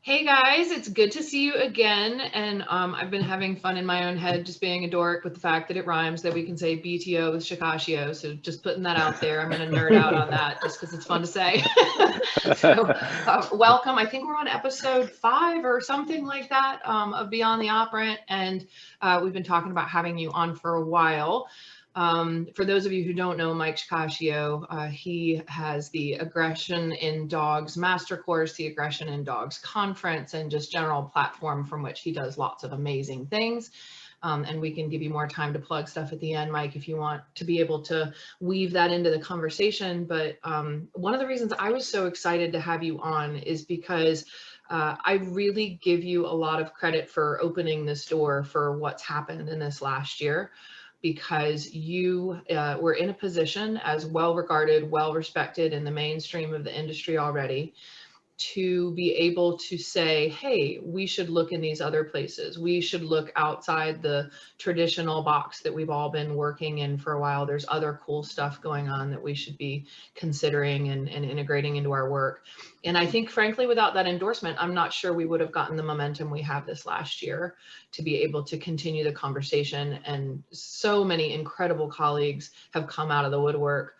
Hey guys, it's good to see you again. And I've been having fun in my own head just being a dork with the fact that it rhymes that we can say BTO with Shikashio. So just putting that out there. I'm going to nerd out on that just because it's fun to say. So welcome. I think we're on episode 5 or something like that of Beyond the Operant. And we've been talking about having you on for a while. For those of you who don't know Mike Shikashio, he has the Aggression in Dogs Master Course, the Aggression in Dogs Conference, and just general platform from which he does lots of amazing things. And we can give you more time to plug stuff at the end, Mike, if you want to be able to weave that into the conversation. But one of the reasons I was so excited to have you on is because I really give you a lot of credit for opening this door for what's happened in this last year, because you were in a position as well regarded, well respected in the mainstream of the industry already, to be able to say, hey, we should look in these other places. We should look outside the traditional box that we've all been working in for a while. There's other cool stuff going on that we should be considering and integrating into our work. And I think, frankly, without that endorsement, I'm not sure we would have gotten the momentum we have this last year to be able to continue the conversation. And so many incredible colleagues have come out of the woodwork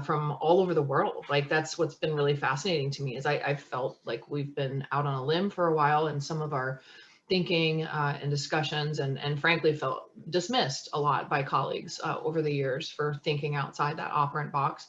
from all over the world. Like, that's what's been really fascinating to me, is I felt like we've been out on a limb for a while in some of our thinking and discussions, and frankly felt dismissed a lot by colleagues over the years for thinking outside that operant box.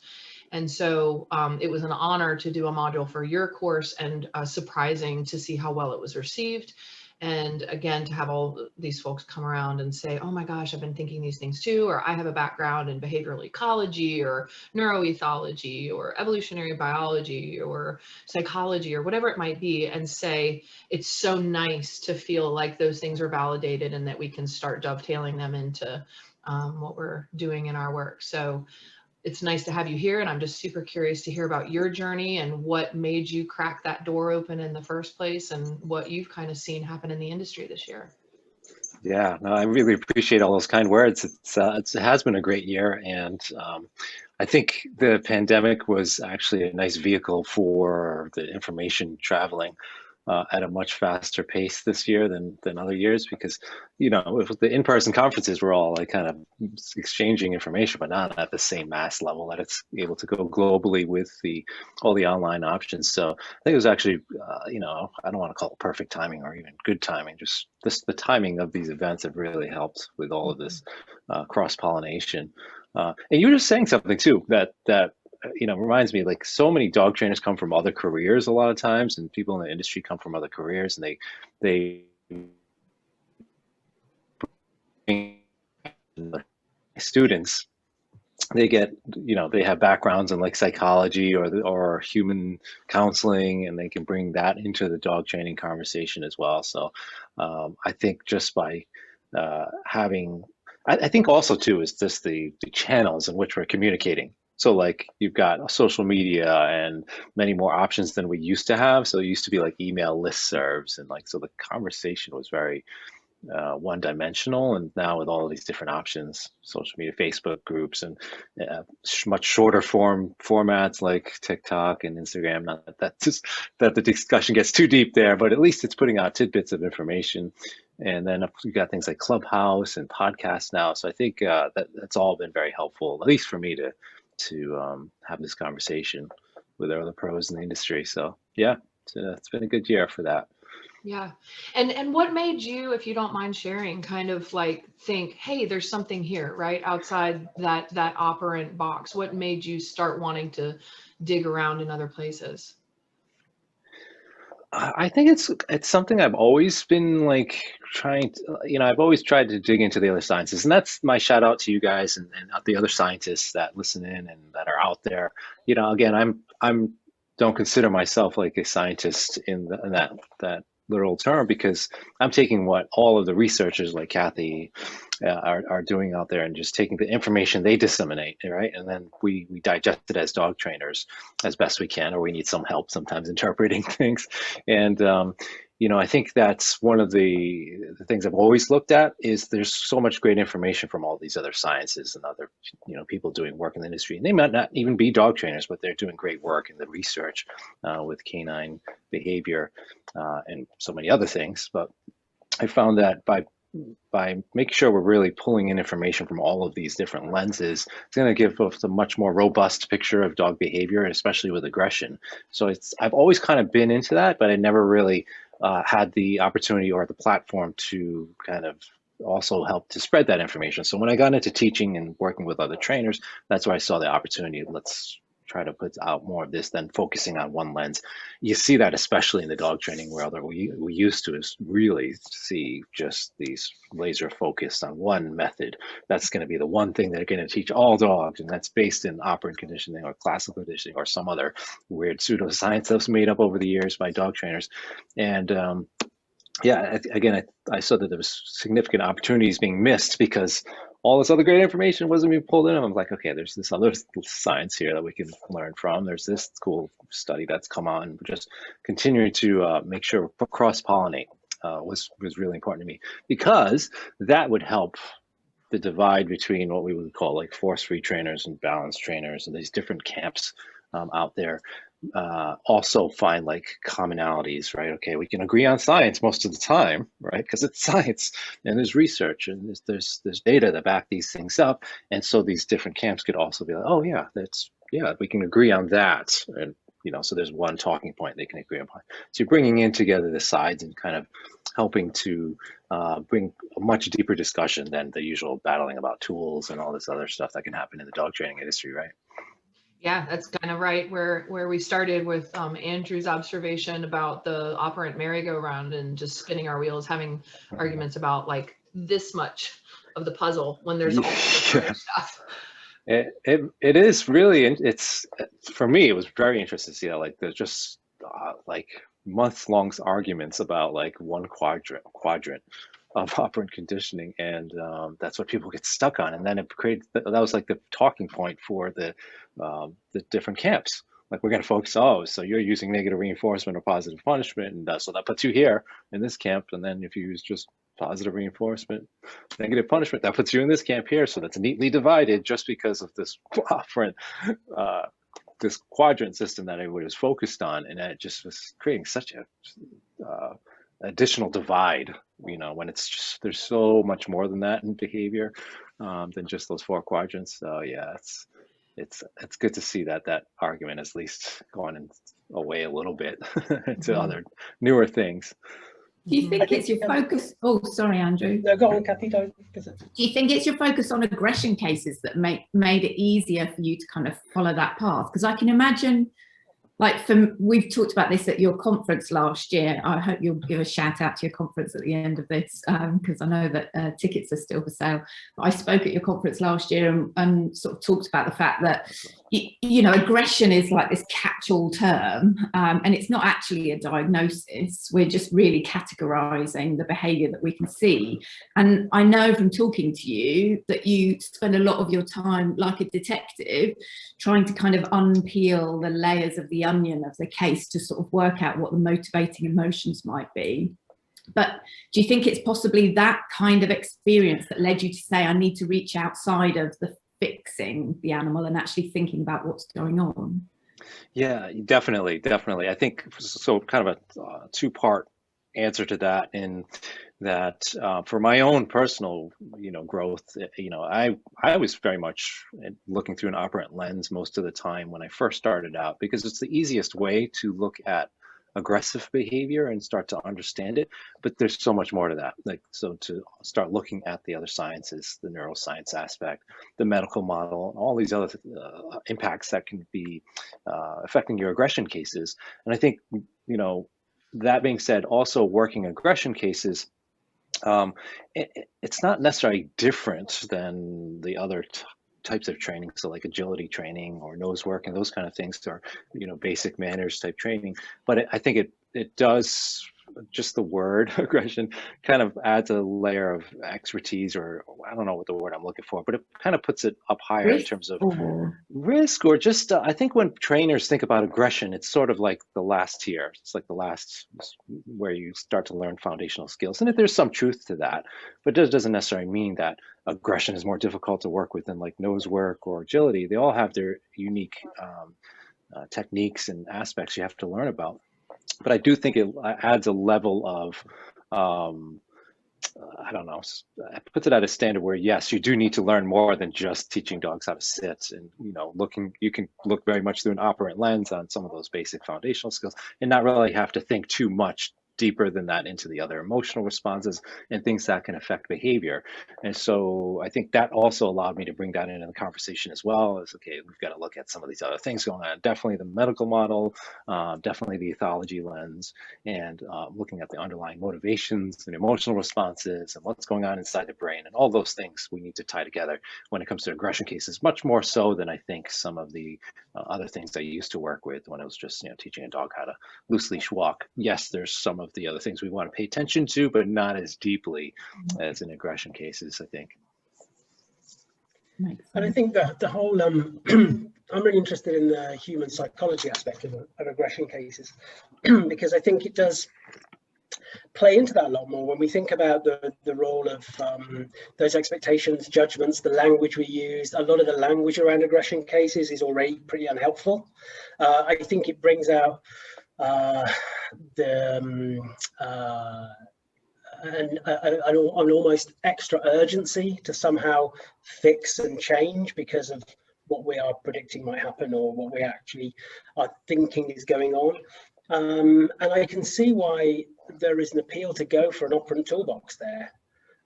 And so it was an honor to do a module for your course, and surprising to see how well it was received. And again, to have all these folks come around and say, oh my gosh, I've been thinking these things too, or I have a background in behavioral ecology or neuroethology or evolutionary biology or psychology or whatever it might be, and say, it's so nice to feel like those things are validated and that we can start dovetailing them into what we're doing in our work. So it's nice to have you here, and I'm just super curious to hear about your journey and what made you crack that door open in the first place, and what you've kind of seen happen in the industry this year. Yeah, no, I really appreciate all those kind words. It has been a great year, and I think the pandemic was actually a nice vehicle for the information traveling at a much faster pace this year than other years, because if the in-person conferences were all like kind of exchanging information, but not at the same mass level that it's able to go globally with all the online options. So I think it was actually I don't want to call it perfect timing or even good timing, just the timing of these events have really helped with all of this cross-pollination. And you were just saying something too that reminds me, like, so many dog trainers come from other careers a lot of times, and people in the industry come from other careers, and they students, they get, they have backgrounds in like psychology or human counseling, and they can bring that into the dog training conversation as well. So I think just by having, I think also too is just the channels in which we're communicating. So like you've got social media and many more options than we used to have. So it used to be like email listservs, and like, so the conversation was very one-dimensional, and now with all of these different options, social media, Facebook groups, and much shorter formats like TikTok and Instagram. Not that the discussion gets too deep there, but at least it's putting out tidbits of information. And then we've got things like Clubhouse and podcasts now. So I think that's all been very helpful, at least for me to have this conversation with other pros in the industry. So yeah, it's been a good year for that. Yeah. And what made you, if you don't mind sharing, kind of like think, hey, there's something here, right? Outside that operant box. What made you start wanting to dig around in other places? I think it's something I've always been like trying to, I've always tried to dig into the other sciences, and that's my shout out to you guys and the other scientists that listen in and that are out there. Again, I'm don't consider myself like a scientist in that literal term, because I'm taking what all of the researchers like Kathy are doing out there, and just taking the information they disseminate, right? And then we digest it as dog trainers as best we can, or we need some help sometimes interpreting things. And I think that's one of the things I've always looked at is there's so much great information from all these other sciences and other, people doing work in the industry. And they might not even be dog trainers, but they're doing great work in the research with canine behavior and so many other things. But I found that by making sure we're really pulling in information from all of these different lenses, it's going to give us a much more robust picture of dog behavior, especially with aggression. So I've always kind of been into that, but I never really had the opportunity or the platform to kind of also help to spread that information. So when I got into teaching and working with other trainers, that's where I saw the opportunity. Let's try to put out more of this than focusing on one lens. You see that especially in the dog training world, where we used to really see just these laser focused on one method. That's going to be the one thing they're going to teach all dogs, and that's based in operant conditioning or classical conditioning or some other weird pseudoscience that's made up over the years by dog trainers. And yeah, again, I saw that there was significant opportunities being missed because all this other great information wasn't being pulled in. I'm like, okay, there's this other science here that we can learn from. There's this cool study that's come on. Just continuing to make sure we cross-pollinate was really important to me, because that would help the divide between what we would call like force-free trainers and balanced trainers and these different camps out there. Also find like commonalities, right? Okay, we can agree on science most of the time, right? Because it's science and there's research and there's data that back these things up. And so these different camps could also be like, oh yeah, we can agree on that. And so there's one talking point they can agree upon. So you're bringing in together the sides and kind of helping to bring a much deeper discussion than the usual battling about tools and all this other stuff that can happen in the dog training industry, right? Yeah, that's kind of right where we started with Andrew's observation about the operant merry-go-round and just spinning our wheels, having arguments about like this much of the puzzle when there's all this other stuff. It is really, it's for me, it was very interesting to see that like there's just like months-long arguments about like one quadrant of operant conditioning, and that's what people get stuck on. And then it created that was like the talking point for the different camps. Like, we're going to focus, oh, so you're using negative reinforcement or positive punishment, and so that puts you here in this camp. And then if you use just positive reinforcement, negative punishment, that puts you in this camp here. So that's neatly divided just because of this operant this quadrant system that everybody was focused on, and it just was creating such a additional divide, when it's just, there's so much more than that in behavior than just those four quadrants. So yeah, it's good to see that argument is at least gone away a little bit to other newer things. Do you think it's your focus? Oh, sorry, Andrew. No, go on, Kathy. Do you think it's your focus on aggression cases that made it easier for you to kind of follow that path? Because I can imagine, like, we've talked about this at your conference last year. I hope you'll give a shout out to your conference at the end of this, because I know that tickets are still for sale. I spoke at your conference last year and sort of talked about the fact that, aggression is like this catch-all term, and it's not actually a diagnosis. We're just really categorizing the behavior that we can see. And I know from talking to you that you spend a lot of your time, like a detective, trying to kind of unpeel the layers of the onion of the case to sort of work out what the motivating emotions might be. But do you think it's possibly that kind of experience that led you to say, I need to reach outside of the fixing the animal and actually thinking about what's going on? Yeah, definitely. I think so. Kind of a two-part answer to that, in that for my own personal, growth, I was very much looking through an operant lens most of the time when I first started out, because it's the easiest way to look at aggressive behavior and start to understand it. But there's so much more to that. Like, so to start looking at the other sciences, the neuroscience aspect, the medical model, all these other impacts that can be affecting your aggression cases. And I think, that being said, also working aggression cases, it's not necessarily different than the other types of training, so like agility training or nose work and those kind of things, or basic manners type training. But I think it does just the word aggression kind of adds a layer of expertise, or I don't know what the word I'm looking for, but it kind of puts it up higher in Risk terms of or risk, or just I think when trainers think about aggression, it's sort of like the last tier. It's like the last where you start to learn foundational skills, and if there's some truth to that, but it doesn't necessarily mean that aggression is more difficult to work with than like nose work or agility. They all have their unique techniques and aspects you have to learn about. But I do think it adds a level of I don't know, it puts it at a standard where, yes, you do need to learn more than just teaching dogs how to sit, and you can look very much through an operant lens on some of those basic foundational skills and not really have to think too much deeper than that into the other emotional responses and things that can affect behavior. And so I think that also allowed me to bring that into the conversation as well. As, okay, we've got to look at some of these other things going on. Definitely the medical model, definitely the ethology lens, and looking at the underlying motivations and emotional responses and what's going on inside the brain, and all those things we need to tie together when it comes to aggression cases, much more so than I think some of the other things I used to work with when it was just teaching a dog how to loose leash walk. Yes, there's some of the other things we want to pay attention to, but not as deeply as in aggression cases, I think. And I think that the whole, I'm really interested in the human psychology aspect of aggression cases, because I think it does play into that a lot more when we think about the role of those expectations, judgments, the language we use. A lot of the language around aggression cases is already pretty unhelpful. I think it brings out an almost extra urgency to somehow fix and change because of what we are predicting might happen or what we actually are thinking is going on. And I can see why there is an appeal to go for an operant toolbox there,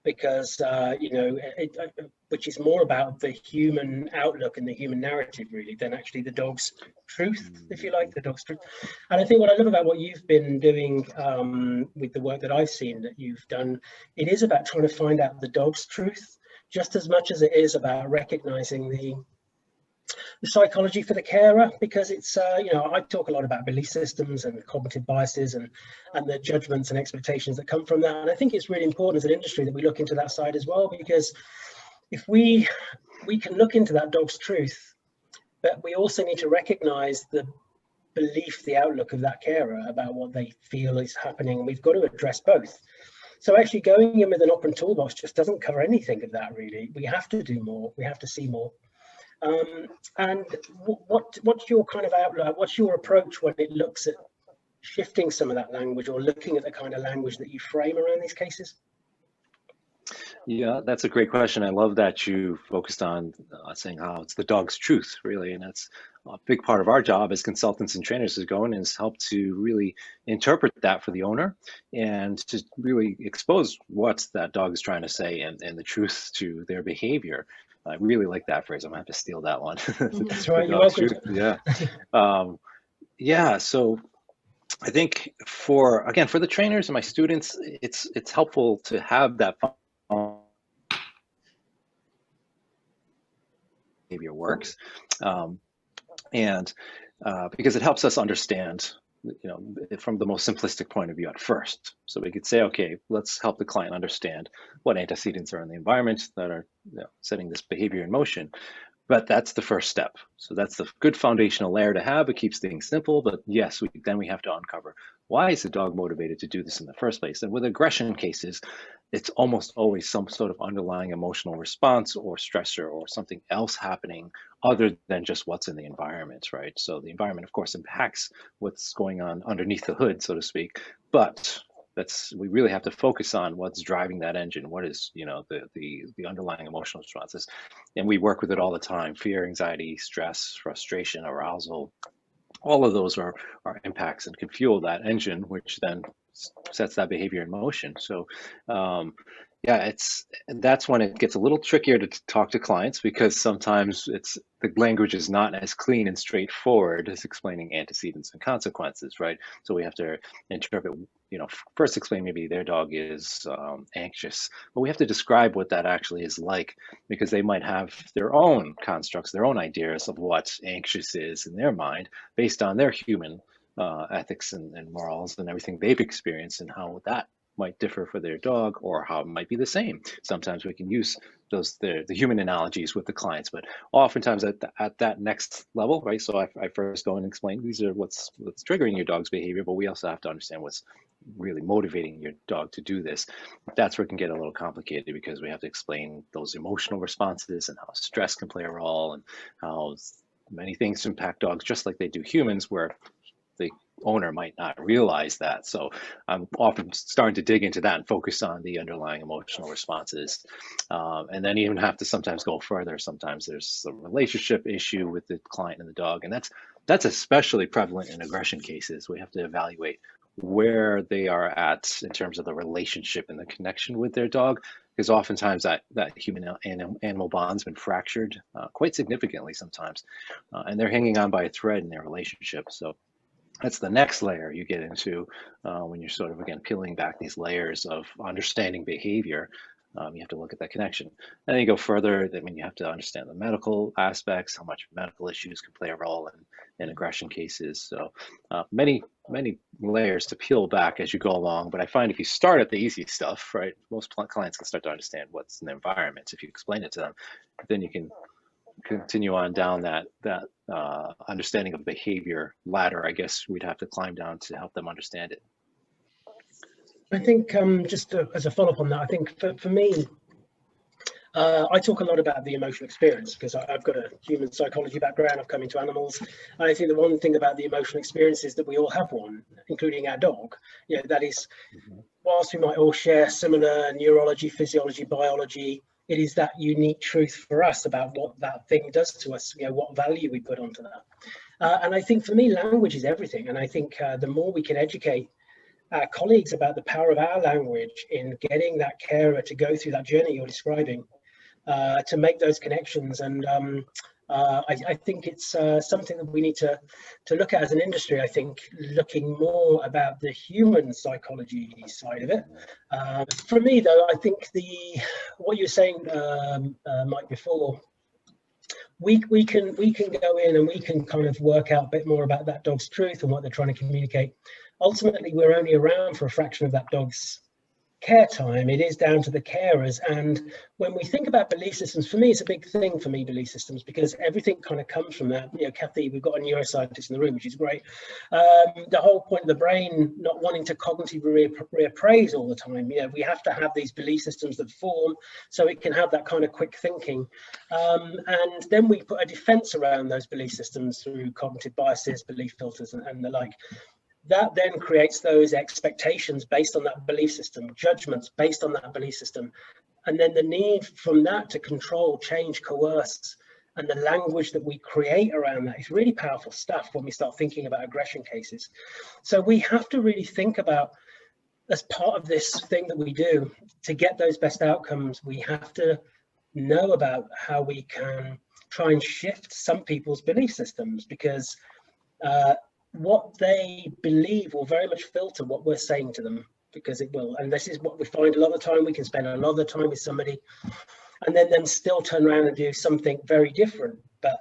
because which is more about the human outlook and the human narrative really than actually the dog's truth, if you like, the dog's truth. And I think what I love about what you've been doing with the work that I've seen that you've done, it is about trying to find out the dog's truth just as much as it is about recognizing the psychology for the carer, because it's I talk a lot about belief systems and cognitive biases and the judgments and expectations that come from that, and I think it's really important as an industry that we look into that side as well, because if we can look into that dog's truth, but we also need to recognize the belief, the outlook of that carer about what they feel is happening, and we've got to address both. So actually going in with an operant toolbox just doesn't cover anything of that really. We have to do more, we have to see more. And what's your kind of outlook? What's your approach when it looks at shifting some of that language or looking at the kind of language that you frame around these cases? Yeah, that's a great question. I love that you focused on saying how it's the dog's truth, really. And that's a big part of our job as consultants and trainers, is go in and help to really interpret that for the owner and to really expose what that dog is trying to say and the truth to their behavior. I really like that phrase. I'm gonna have to steal that one. That's right. You're welcome. Yeah. Yeah. So I think for the trainers and my students, it's helpful to have that behavior works, and because it helps us understand, from the most simplistic point of view at first. So we could say, okay, let's help the client understand what antecedents are in the environment that are setting this behavior in motion. But that's the first step. So that's the good foundational layer to have. It keeps things simple, but yes, then we have to uncover, why is the dog motivated to do this in the first place? And with aggression cases, it's almost always some sort of underlying emotional response or stressor or something else happening other than just what's in the environment, right? So the environment, of course, impacts what's going on underneath the hood, so to speak, but we really have to focus on what's driving that engine. What is, the underlying emotional responses, and we work with it all the time: fear, anxiety, stress, frustration, arousal. All of those are impacts and can fuel that engine, which then sets that behavior in motion. So, yeah, that's when it gets a little trickier to talk to clients, because sometimes the language is not as clean and straightforward as explaining antecedents and consequences, right? So we have to interpret, first explain maybe their dog is anxious, but we have to describe what that actually is like, because they might have their own constructs, their own ideas of what anxious is in their mind based on their human ethics and morals and everything they've experienced and how that might differ for their dog, or how it might be the same. Sometimes we can use the human analogies with the clients, but oftentimes at that next level, right? So I first go and explain these are what's triggering your dog's behavior, but we also have to understand what's really motivating your dog to do this. That's where it can get a little complicated, because we have to explain those emotional responses and how stress can play a role and how many things impact dogs just like they do humans, where the owner might not realize that. So I'm often starting to dig into that and focus on the underlying emotional responses. And then even have to sometimes go further. Sometimes there's a relationship issue with the client and the dog. And that's especially prevalent in aggression cases. We have to evaluate where they are at in terms of the relationship and the connection with their dog, because oftentimes that human animal bond's been fractured quite significantly sometimes, and they're hanging on by a thread in their relationship. So that's the next layer you get into when you're sort of, again, peeling back these layers of understanding behavior. You have to look at that connection. And then you go further, I mean, you have to understand the medical aspects, how much medical issues can play a role in aggression cases. So many layers to peel back as you go along. But I find if you start at the easy stuff, right, most clients can start to understand what's in the environment. If you explain it to them, then you can continue on down that understanding of behavior ladder, I guess we'd have to climb down to help them understand it. I think just as a follow-up on that, I think for me, I talk a lot about the emotional experience because I've got a human psychology background. I've come into animals. And I think the one thing about the emotional experience is that we all have one, including our dog. You know, that is, whilst we might all share similar neurology, physiology, biology, it is that unique truth for us about what that thing does to us, you know, what value we put onto that. And I think for me, language is everything. And I think the more we can educate our colleagues about the power of our language in getting that carer to go through that journey you're describing, to make those connections. And I think it's something that we need to look at as an industry. I think looking more about the human psychology side of it. For me, though, I think what you were saying, Mike, before, we can go in and we can kind of work out a bit more about that dog's truth and what they're trying to communicate. Ultimately, we're only around for a fraction of that dog's care time. It is down to the carers. And when we think about belief systems, for me, it's a big thing for me, belief systems, because everything kind of comes from that. You know, Kathy, we've got a neuroscientist in the room, which is great. The whole point of the brain not wanting to cognitively reappraise all the time. You know, we have to have these belief systems that form so it can have that kind of quick thinking. And then we put a defense around those belief systems through cognitive biases, belief filters, and the like. That then creates those expectations based on that belief system, judgments based on that belief system. And then the need from that to control, change, coerce, and the language that we create around that is really powerful stuff when we start thinking about aggression cases. So we have to really think about, as part of this thing that we do, to get those best outcomes, we have to know about how we can try and shift some people's belief systems, because what they believe will very much filter what we're saying to them, because it will. And this is what we find a lot of the time. We can spend a lot of the time with somebody and then still turn around and do something very different. But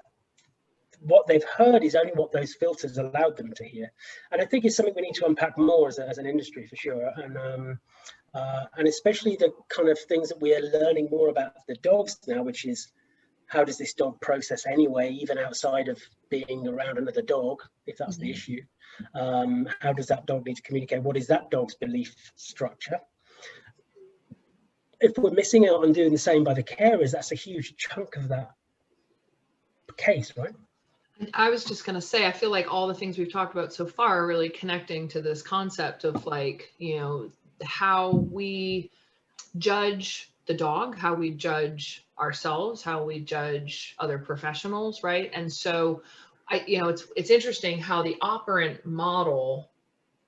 what they've heard is only what those filters allowed them to hear. And I think it's something we need to unpack more as an industry, for sure. And especially the kind of things that we are learning more about the dogs now, which is, how does this dog process anyway, even outside of being around another dog, if that's the issue? How does that dog need to communicate? What is that dog's belief structure? If we're missing out on doing the same by the carers, that's a huge chunk of that case, right? I was just going to say, I feel like all the things we've talked about so far are really connecting to this concept of, like, you know, how we judge the dog, how we judge ourselves, how we judge other professionals, right? And so it's interesting how the operant model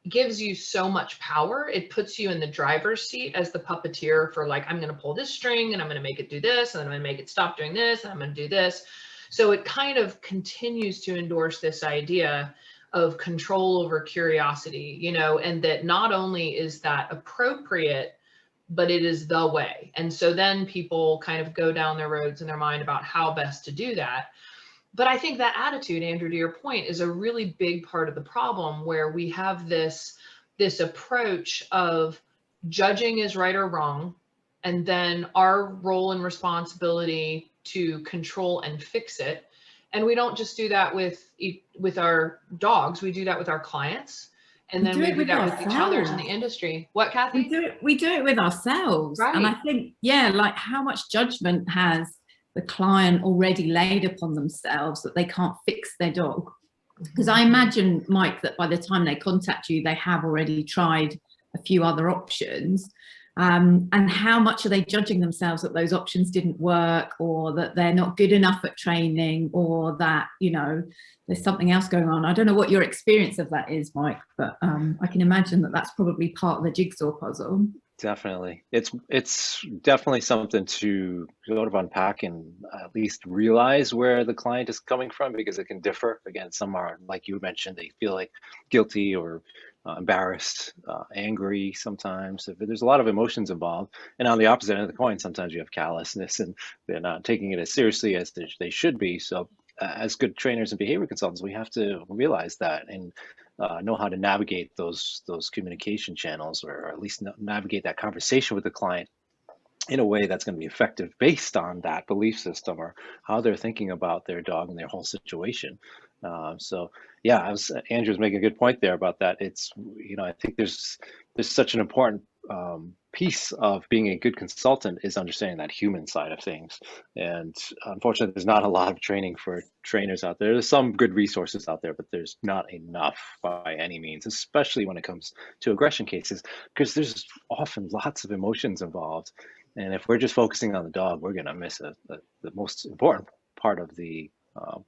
gives you so much power. It puts you in the driver's seat as the puppeteer for, like, I'm going to pull this string and I'm going to make it do this, and I'm going to make it stop doing this, and I'm going to do this. So it kind of continues to endorse this idea of control over curiosity, you know, and that not only is that appropriate, but it is the way. And so then people kind of go down their roads in their mind about how best to do that. But I think that attitude, Andrew, to your point, is a really big part of the problem, where we have this approach of judging is right or wrong, and then our role and responsibility to control and fix it. And we don't just do that with our dogs, we do that with our clients, and then we do that with each other in the industry. What, Kathy? We do it with ourselves. Right. And I think, yeah, like how much judgment has the client already laid upon themselves that they can't fix their dog? Because I imagine, Mike, that by the time they contact you, they have already tried a few other options. And how much are they judging themselves that those options didn't work, or that they're not good enough at training, or that, you know, there's something else going on? I don't know what your experience of that is, Mike, but I can imagine that that's probably part of the jigsaw puzzle. Definitely. It's definitely something to sort of unpack and at least realize where the client is coming from, because it can differ. Again, some are, like you mentioned, they feel like guilty or embarrassed, angry sometimes. There's a lot of emotions involved. And on the opposite end of the coin, sometimes you have callousness and they're not taking it as seriously as they should be. So as good trainers and behavior consultants, we have to realize that and know how to navigate those communication channels, or at least navigate that conversation with the client in a way that's going to be effective based on that belief system or how they're thinking about their dog and their whole situation. So yeah, Andrew was making a good point there about that. It's, you know, I think there's such an important piece of being a good consultant is understanding that human side of things. And unfortunately, there's not a lot of training for trainers out there. There's some good resources out there, but there's not enough by any means, especially when it comes to aggression cases, because there's often lots of emotions involved. And if we're just focusing on the dog, we're going to miss the most important part of the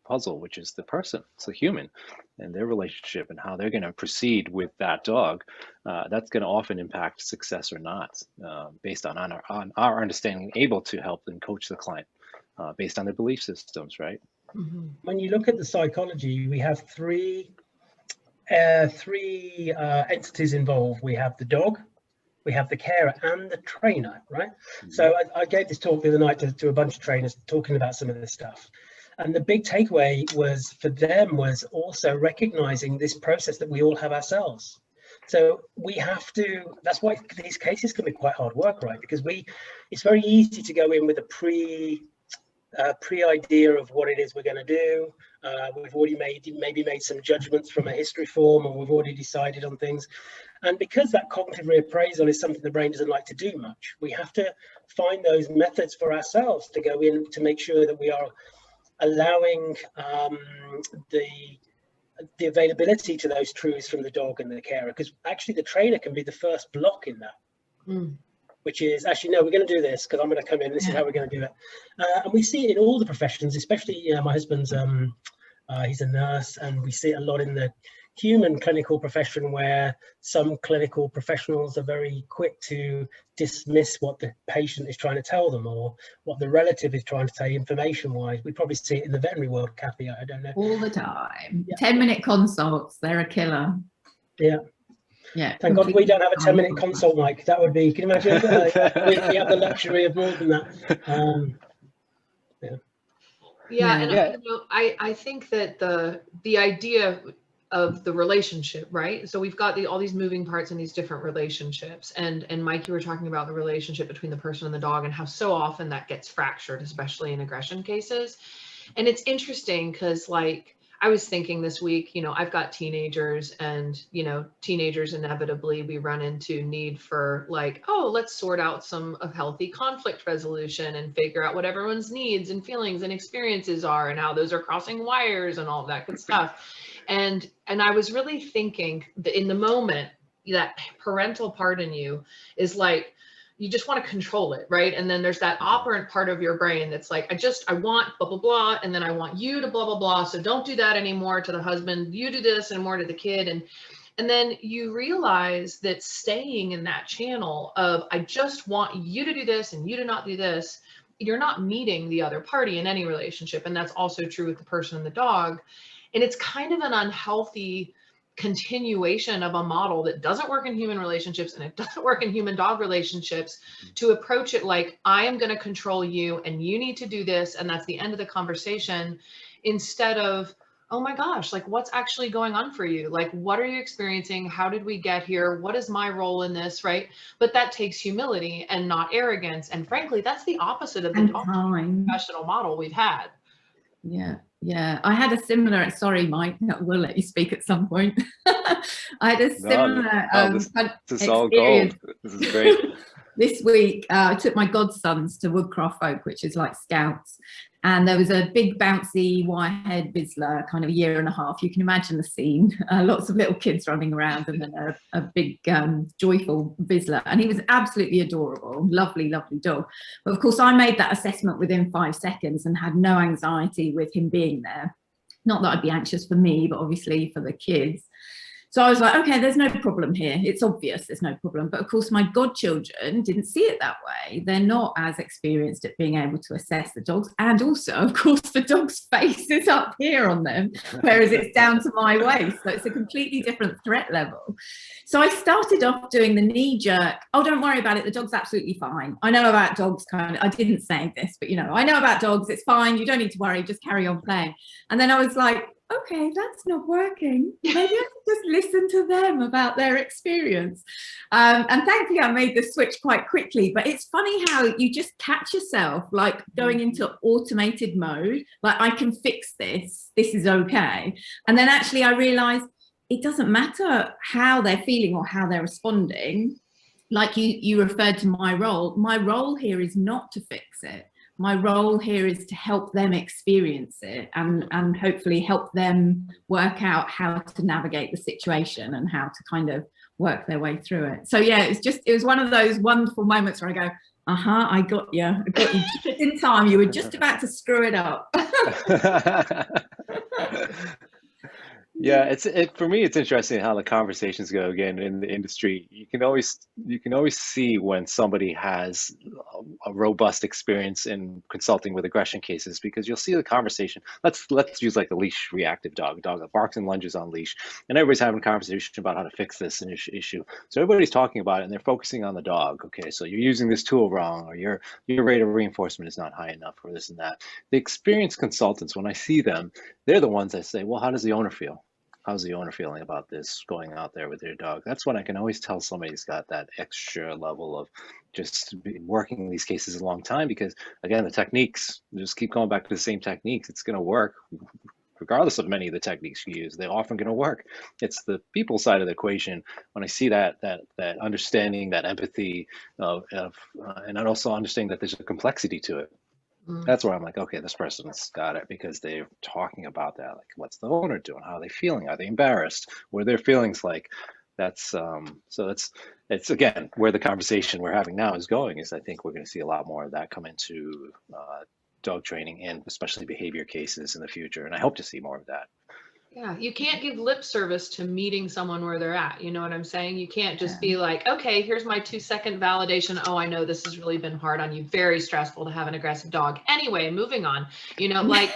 puzzle, which is the person. It's the human and their relationship and how they're going to proceed with that dog. That's going to often impact success or not, based on our understanding, able to help and coach the client based on their belief systems, right? Mm-hmm. When you look at the psychology, we have three entities involved. We have the dog, we have the carer, and the trainer, right? Mm-hmm. So I gave this talk the other night to a bunch of trainers talking about some of this stuff. And the big takeaway was for them was also recognizing this process that we all have ourselves. So we have to, that's why these cases can be quite hard work, right? Because it's very easy to go in with a pre-idea of what it is we're going to do. We've already maybe made some judgments from a history form, or we've already decided on things. And because that cognitive reappraisal is something the brain doesn't like to do much, we have to find those methods for ourselves to go in to make sure that we are allowing the availability to those truths from the dog and the carer, because actually the trainer can be the first block in that, which is actually, no, we're going to do this because I'm going to come in, this is how we're going to do it. And we see it in all the professions, especially, you know, my husband's he's a nurse, and we see it a lot in the human clinical profession, where some clinical professionals are very quick to dismiss what the patient is trying to tell them, or what the relative is trying to say information wise. We probably see it in the veterinary world, Kathy, I don't know. All the time. Yeah. 10-minute consults, they're a killer. Yeah. Yeah. Thank God we don't have a 10-minute consult, Mike. That would be, can you imagine? We have the luxury of more than that. And you know, I think that the idea of the relationship, right? So we've got all these moving parts in these different relationships, and Mike, you were talking about the relationship between the person and the dog, and how so often that gets fractured, especially in aggression cases. And it's interesting because, like, I was thinking this week, you know, I've got teenagers, and, you know, teenagers inevitably we run into need for, like, oh, let's sort out some of healthy conflict resolution and figure out what everyone's needs and feelings and experiences are, and how those are crossing wires and all of that good stuff. And I was really thinking that in the moment, that parental part in you is like, you just want to control it, right? And then there's that operant part of your brain that's like, I want blah, blah, blah. And then I want you to blah, blah, blah. So don't do that anymore to the husband. You do this and more to the kid. And then you realize that staying in that channel of, I just want you to do this and you to not do this, you're not meeting the other party in any relationship. And that's also true with the person and the dog. And it's kind of an unhealthy continuation of a model that doesn't work in human relationships and it doesn't work in human dog relationships, to approach it like, I am going to control you and you need to do this, and that's the end of the conversation, instead of, oh my gosh, like what's actually going on for you? Like, what are you experiencing? How did we get here? What is my role in this, right? But that takes humility and not arrogance. And frankly, that's the opposite of the professional model we've had. Yeah, yeah. I had a similar, sorry, Mike, we'll let you speak at some point. I had a similar this is all gold. This is great. This week, I took my godsons to Woodcraft Folk, which is like Scouts. And there was a big bouncy wire-haired Vizsla, kind of 1.5 years. You can imagine the scene. Lots of little kids running around, and then a big joyful Vizsla. And he was absolutely adorable, lovely, lovely dog. But of course, I made that assessment within 5 seconds and had no anxiety with him being there. Not that I'd be anxious for me, but obviously for the kids. So I was like, okay, there's no problem here. It's obvious there's no problem. But of course, my godchildren didn't see it that way. They're not as experienced at being able to assess the dogs. And also, of course, the dog's face is up here on them, whereas it's down to my waist. So it's a completely different threat level. So I started off doing the knee jerk. Oh, don't worry about it. The dog's absolutely fine. I know about dogs, kind of. I didn't say this, but, you know, I know about dogs. It's fine. You don't need to worry. Just carry on playing. And then I was like, okay, that's not working. Maybe I can just listen to them about their experience. And thankfully I made the switch quite quickly, but it's funny how you just catch yourself like going into automated mode, like I can fix this, this is okay. And then actually I realized it doesn't matter how they're feeling or how they're responding. Like you referred to my role here is not to fix it. My role here is to help them experience it and hopefully help them work out how to navigate the situation and how to kind of work their way through it. So yeah, it was one of those wonderful moments where I go, I got you just in time. You were just about to screw it up. Yeah, for me, it's interesting how the conversations go again in the industry. You can always see when somebody has a robust experience in consulting with aggression cases, because you'll see the conversation. Let's use like the leash reactive dog that barks and lunges on leash, and everybody's having a conversation about how to fix this issue. So everybody's talking about it and they're focusing on the dog. Okay, so you're using this tool wrong, or your rate of reinforcement is not high enough, or this and that. The experienced consultants, when I see them, they're the ones that say, well, how does the owner feel? How's the owner feeling about this going out there with their dog? That's when I can always tell somebody's got that extra level of just working these cases a long time, because again, the techniques, just keep going back to the same techniques. It's going to work regardless of many of the techniques you use. They're often going to work. It's the people side of the equation. When I see that understanding, that empathy and also understanding that there's a complexity to it. That's where I'm like, okay, this person's got it, because they're talking about that. Like, what's the owner doing? How are they feeling? Are they embarrassed? What are their feelings like? That's so it's again where the conversation we're having now is going. Is I think we're going to see a lot more of that come into dog training and especially behavior cases in the future. And I hope to see more of that. Yeah, you can't give lip service to meeting someone where they're at. You know what I'm saying? You can't just be like, okay, here's my 2-second validation. Oh, I know this has really been hard on you. Very stressful to have an aggressive dog. Anyway, moving on. You know, like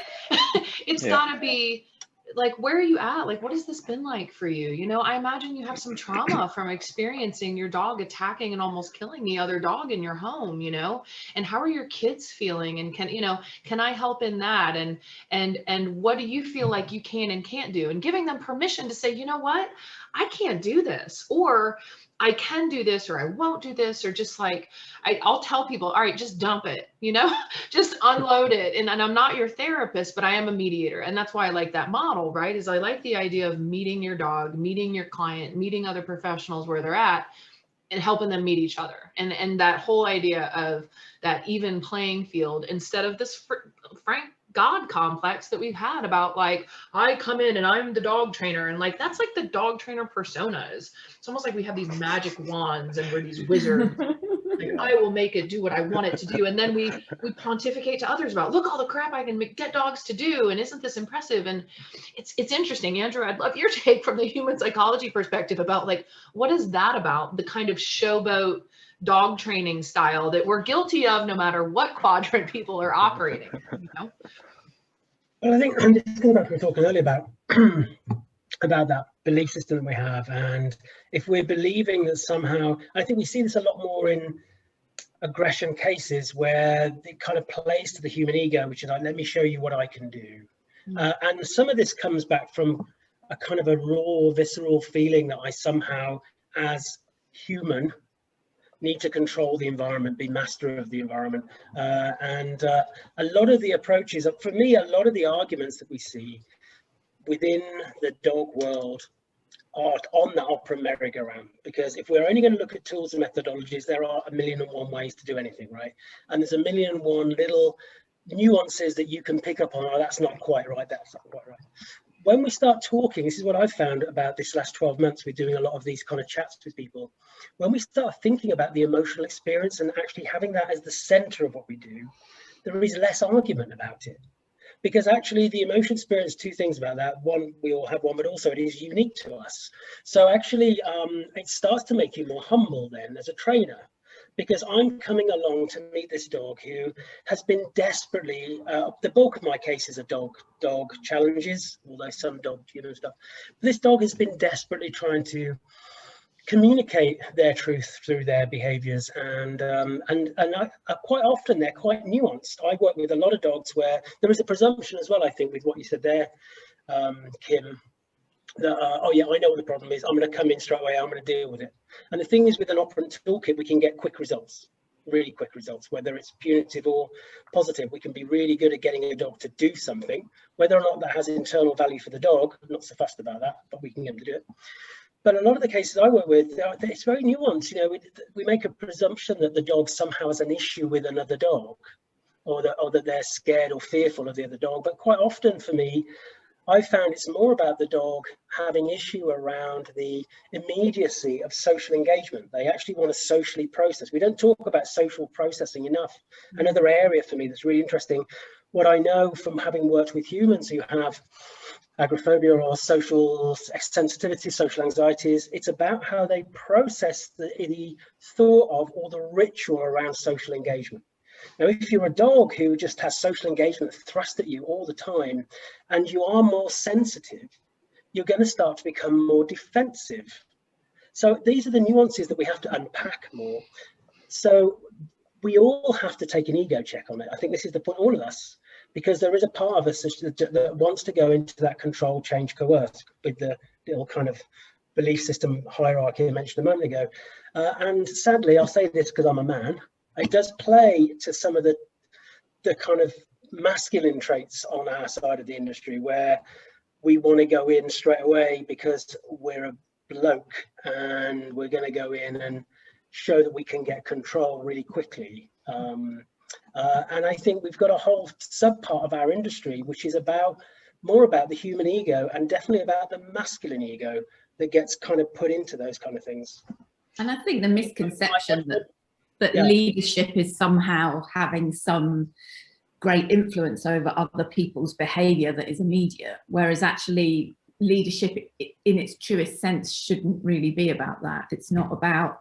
it's gotta be like, where are you at? Like, what has this been like for you? You know, I imagine you have some trauma from experiencing your dog attacking and almost killing the other dog in your home, you know, and how are your kids feeling? And can I help in that? And what do you feel like you can and can't do? And giving them permission to say, you know what, I can't do this, or I can do this, or I won't do this, or just like, I'll tell people, all right, just dump it, you know, just unload it. And I'm not your therapist, but I am a mediator. And that's why I like that model, right? Is I like the idea of meeting your dog, meeting your client, meeting other professionals where they're at, and helping them meet each other. And that whole idea of that even playing field, instead of this frank God complex that we've had about like, I come in and I'm the dog trainer, and like that's like the dog trainer personas. It's almost like we have these magic wands and we're these wizards. Like, I will make it do what I want it to do, and then we pontificate to others about, look all the crap I can get dogs to do, and isn't this impressive? And it's interesting, Andrew. I'd love your take from the human psychology perspective about like, what is that about, the kind of showboat dog training style that we're guilty of no matter what quadrant people are operating, you know? Well, I think, and this goes back to what we were talking earlier about about that belief system that we have. And if we're believing that somehow, I think we see this a lot more in aggression cases where it kind of plays to the human ego, which is like, let me show you what I can do. And some of this comes back from a kind of a raw, visceral feeling that I somehow, as human, need to control the environment, be master of the environment. A lot of the approaches, for me, a lot of the arguments that we see within the dog world are on that operant merry-go-round, because if we're only going to look at tools and methodologies, there are 1,000,001 ways to do anything, right? And there's 1,000,001 little nuances that you can pick up on. Oh, that's not quite right, that's not quite right. When we start talking, this is what I've found about this last 12 months, we're doing a lot of these kind of chats with people. When we start thinking about the emotional experience and actually having that as the center of what we do, there is less argument about it. Because actually the emotion experience, two things about that. One, we all have one, but also it is unique to us. So actually it starts to make you more humble then as a trainer, because I'm coming along to meet this dog who has been desperately, the bulk of my cases are dog challenges, although some dog human stuff. This dog has been desperately trying to communicate their truth through their behaviors, and quite often they're quite nuanced. I work with a lot of dogs where there is a presumption as well, I think, with what you said there, Kim, that oh yeah, I know what the problem is, I'm going to come in straight away, I'm going to deal with it. And the thing is, with an operant toolkit, we can get quick results, really quick results, whether it's punitive or positive. We can be really good at getting a dog to do something, whether or not that has internal value for the dog. I'm not so fussed about that, but we can get them to do it. But a lot of the cases I work with, it's very nuanced. You know, we make a presumption that the dog somehow has an issue with another dog, or that they're scared or fearful of the other dog. But quite often for me, I found it's more about the dog having issue around the immediacy of social engagement. They actually want to socially process. We don't talk about social processing enough. Another area for me that's really interesting, what I know from having worked with humans who have agoraphobia or social sensitivity, social anxieties, it's about how they process the thought of or the ritual around social engagement. Now, if you're a dog who just has social engagement thrust at you all the time, and you are more sensitive, you're going to start to become more defensive. So these are the nuances that we have to unpack more. So we all have to take an ego check on it. I think this is the point, all of us, because there is a part of us that wants to go into that control, change, coerce with the little kind of belief system hierarchy I mentioned a moment ago. And sadly, I'll say this because I'm a man, it does play to some of the kind of masculine traits on our side of the industry, where we want to go in straight away because we're a bloke and we're going to go in and show that we can get control really quickly. And I think we've got a whole sub part of our industry which is more about the human ego, and definitely about the masculine ego that gets kind of put into those kind of things. And I think the misconception that leadership is somehow having some great influence over other people's behavior that is immediate, whereas actually leadership in its truest sense shouldn't really be about that. It's not about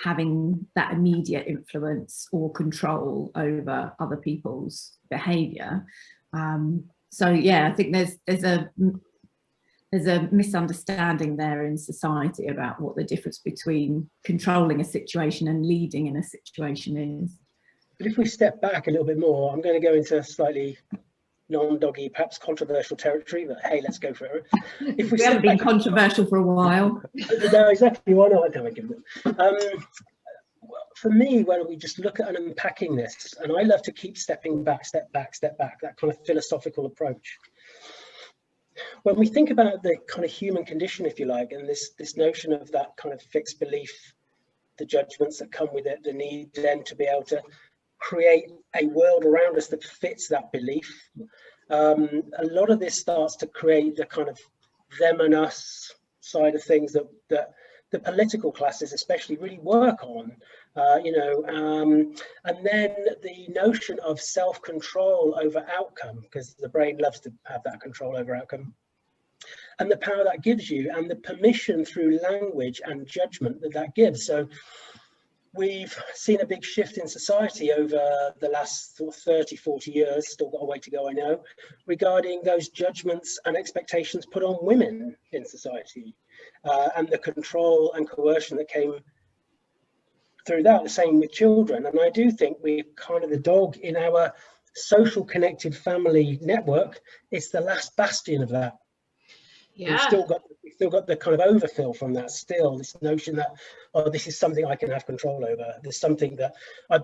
having that immediate influence or control over other people's behavior. So yeah, I think there's a misunderstanding there in society about what the difference between controlling a situation and leading in a situation is. But if we step back a little bit more, I'm going to go into slightly non-doggy, perhaps controversial territory, but hey, let's go for it. If we haven't been controversial for a while. No, exactly. Why not? For me, when we just look at and unpacking this, and I love to keep stepping back, step back, that kind of philosophical approach. When we think about the kind of human condition, if you like, and this notion of that kind of fixed belief, the judgments that come with it, the need then to be able to create a world around us that fits that belief, a lot of this starts to create the kind of them and us side of things that the political classes especially really work on, and then the notion of self-control over outcome, because the brain loves to have that control over outcome, and the power that gives you, and the permission through language and judgment that gives. So we've seen a big shift in society over the last 30, 40 years, still got a way to go, I know, regarding those judgments and expectations put on women in society, and the control and coercion that came through that. The same with children. And I do think we're kind of the dog in our social connected family network. It's the last bastion of that. Yeah. We've still got the kind of overfill from that, still this notion that, oh, this is something I can have control over. There's something that I've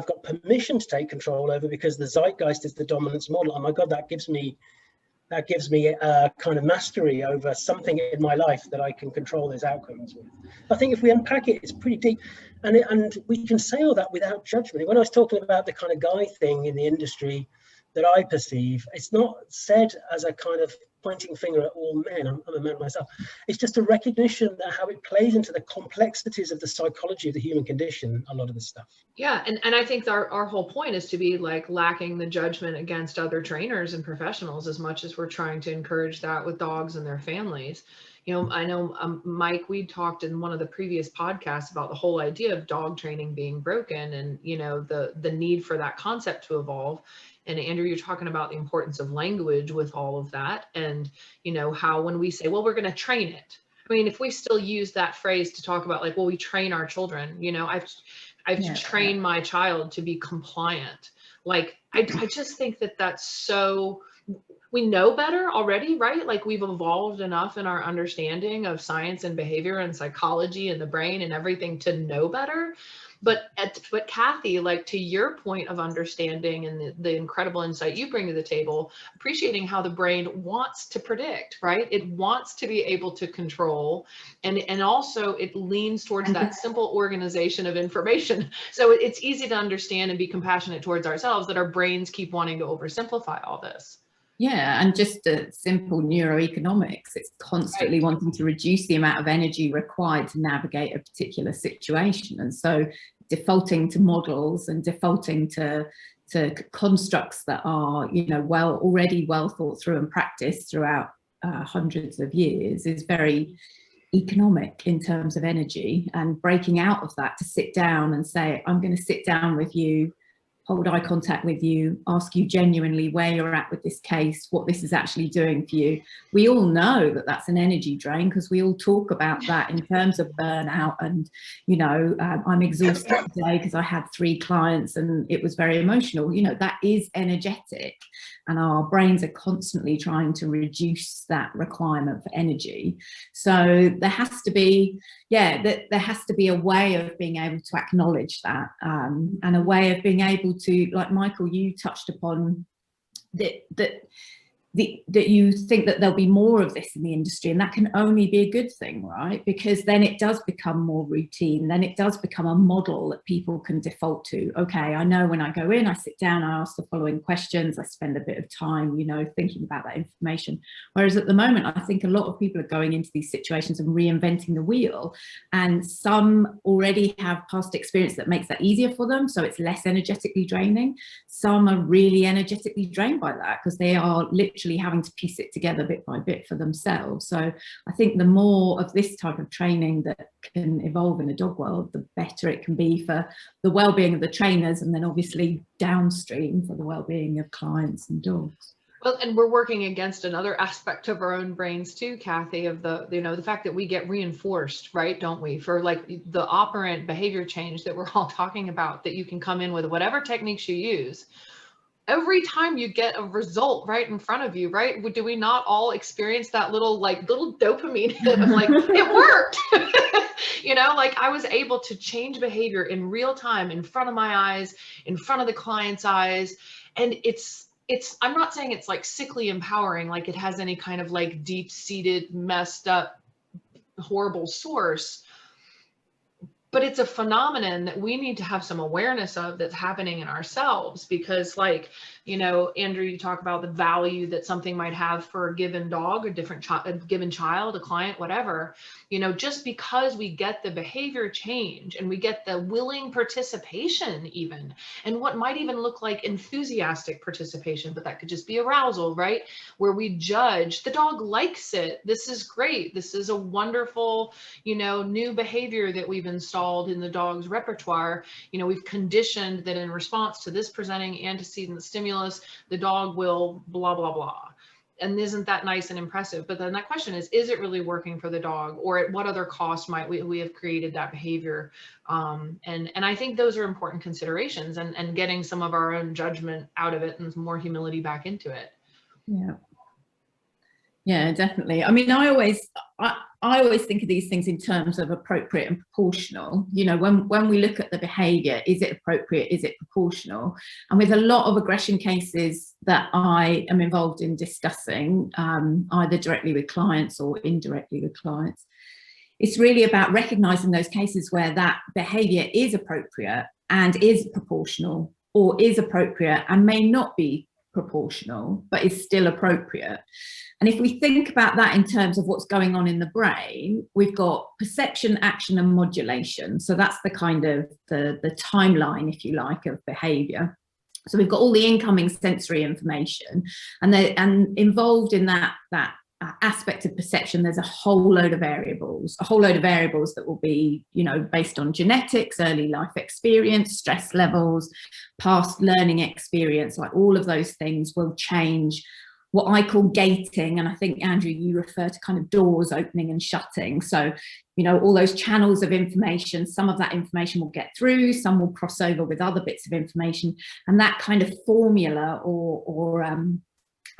got permission to take control over because the zeitgeist is the dominance model. Oh my God, that gives me a kind of mastery over something in my life that I can control those outcomes with. I think if we unpack it, it's pretty deep, and we can say all that without judgment. When I was talking about the kind of guy thing in the industry that I perceive, it's not said as a kind of pointing finger at all men. I'm a man myself. It's just a recognition that how it plays into the complexities of the psychology of the human condition, a lot of the stuff. Yeah, and I think our whole point is to be like lacking the judgment against other trainers and professionals as much as we're trying to encourage that with dogs and their families. You know, I know, Mike, we talked in one of the previous podcasts about the whole idea of dog training being broken and, you know, the need for that concept to evolve. And Andrew, you're talking about the importance of language with all of that. And, you know, how when we say, well, we're going to train it. I mean, if we still use that phrase to talk about like, well, we train our children, you know, I've trained my child to be compliant. Like, I just think that that's so, we know better already, right? Like we've evolved enough in our understanding of science and behavior and psychology and the brain and everything to know better. But Kathy, like to your point of understanding and the incredible insight you bring to the table, appreciating how the brain wants to predict, right? It wants to be able to control, and also it leans towards that simple organization of information. So it's easy to understand and be compassionate towards ourselves that our brains keep wanting to oversimplify all this. Yeah, and just a simple neuroeconomics, it's constantly wanting to reduce the amount of energy required to navigate a particular situation. And so defaulting to models and defaulting to constructs that are, you know, already well thought through and practiced throughout hundreds of years is very economic in terms of energy. And breaking out of that to sit down and say, I'm going to sit down with you, hold eye contact with you, ask you genuinely where you're at with this case, what this is actually doing for you. We all know that that's an energy drain because we all talk about that in terms of burnout and, you know, I'm exhausted today because I had 3 clients and it was very emotional. You know, that is energetic, and our brains are constantly trying to reduce that requirement for energy. So there has to be, there has to be a way of being able to acknowledge that, and a way of being able to, like Michael, you touched upon that you think that there'll be more of this in the industry, and that can only be a good thing, right? Because then it does become more routine, then it does become a model that people can default to. Okay, I know when I go in, I sit down, I ask the following questions, I spend a bit of time, you know, thinking about that information. Whereas at the moment, I think a lot of people are going into these situations and reinventing the wheel, and some already have past experience that makes that easier for them, so it's less energetically draining. Some are really energetically drained by that because they are literally having to piece it together bit by bit for themselves. So I think the more of this type of training that can evolve in the dog world, the better it can be for the well-being of the trainers, and then obviously downstream for the well-being of clients and dogs. Well, and we're working against another aspect of our own brains too, Kathy, of the, you know, the fact that we get reinforced, right? Don't we? For like the operant behavior change that we're all talking about, that you can come in with whatever techniques you use. Every time you get a result right in front of you, right? Do we not all experience that little dopamine hit of like, it worked? You know, like I was able to change behavior in real time, in front of my eyes, in front of the client's eyes. And it's, I'm not saying it's like sickly empowering, like it has any kind of like deep-seated, messed up, horrible source. But it's a phenomenon that we need to have some awareness of that's happening in ourselves, because like, you know, Andrew, you talk about the value that something might have for a given dog, a given child, a client, whatever, you know, just because we get the behavior change and we get the willing participation even, and what might even look like enthusiastic participation, but that could just be arousal, right? Where we judge, the dog likes it. This is great. This is a wonderful, you know, new behavior that we've installed installed in the dog's repertoire. You know, we've conditioned that in response to this presenting antecedent stimulus, the dog will blah, blah, blah. And isn't that nice and impressive? But then that question is it really working for the dog, or at what other cost might we have created that behavior? And I think those are important considerations, and getting some of our own judgment out of it and more humility back into it. Yeah. Yeah, definitely. I mean, I always think of these things in terms of appropriate and proportional. You know, when we look at the behavior, is it appropriate? Is it proportional? And with a lot of aggression cases that I am involved in discussing, either directly with clients or indirectly with clients, it's really about recognizing those cases where that behavior is appropriate and is proportional, or is appropriate and may not be proportional, but is still appropriate. And if we think about that in terms of what's going on in the brain, we've got perception, action, and modulation. So that's the kind of the timeline, if you like, of behavior. So we've got all the incoming sensory information, and involved in that aspect of perception, there's a whole load of variables that will be, you know, based on genetics, early life experience, stress levels, past learning experience. Like, all of those things will change what I call gating. And I think, Andrew, you refer to kind of doors opening and shutting. So, you know, all those channels of information, some of that information will get through, some will cross over with other bits of information, and that kind of formula or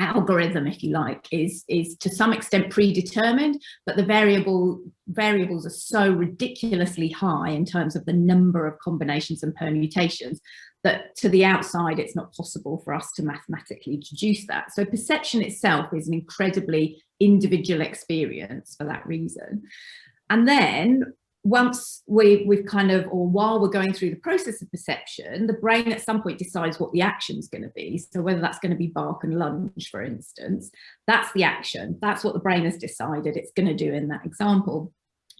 algorithm, if you like, is to some extent predetermined, but the variables are so ridiculously high in terms of the number of combinations and permutations that to the outside it's not possible for us to mathematically deduce that. So perception itself is an incredibly individual experience for that reason. And then once we've kind of, or while we're going through the process of perception, the brain at some point decides what the action is going to be. So whether that's going to be bark and lunge, for instance, that's the action. That's what the brain has decided it's going to do in that example.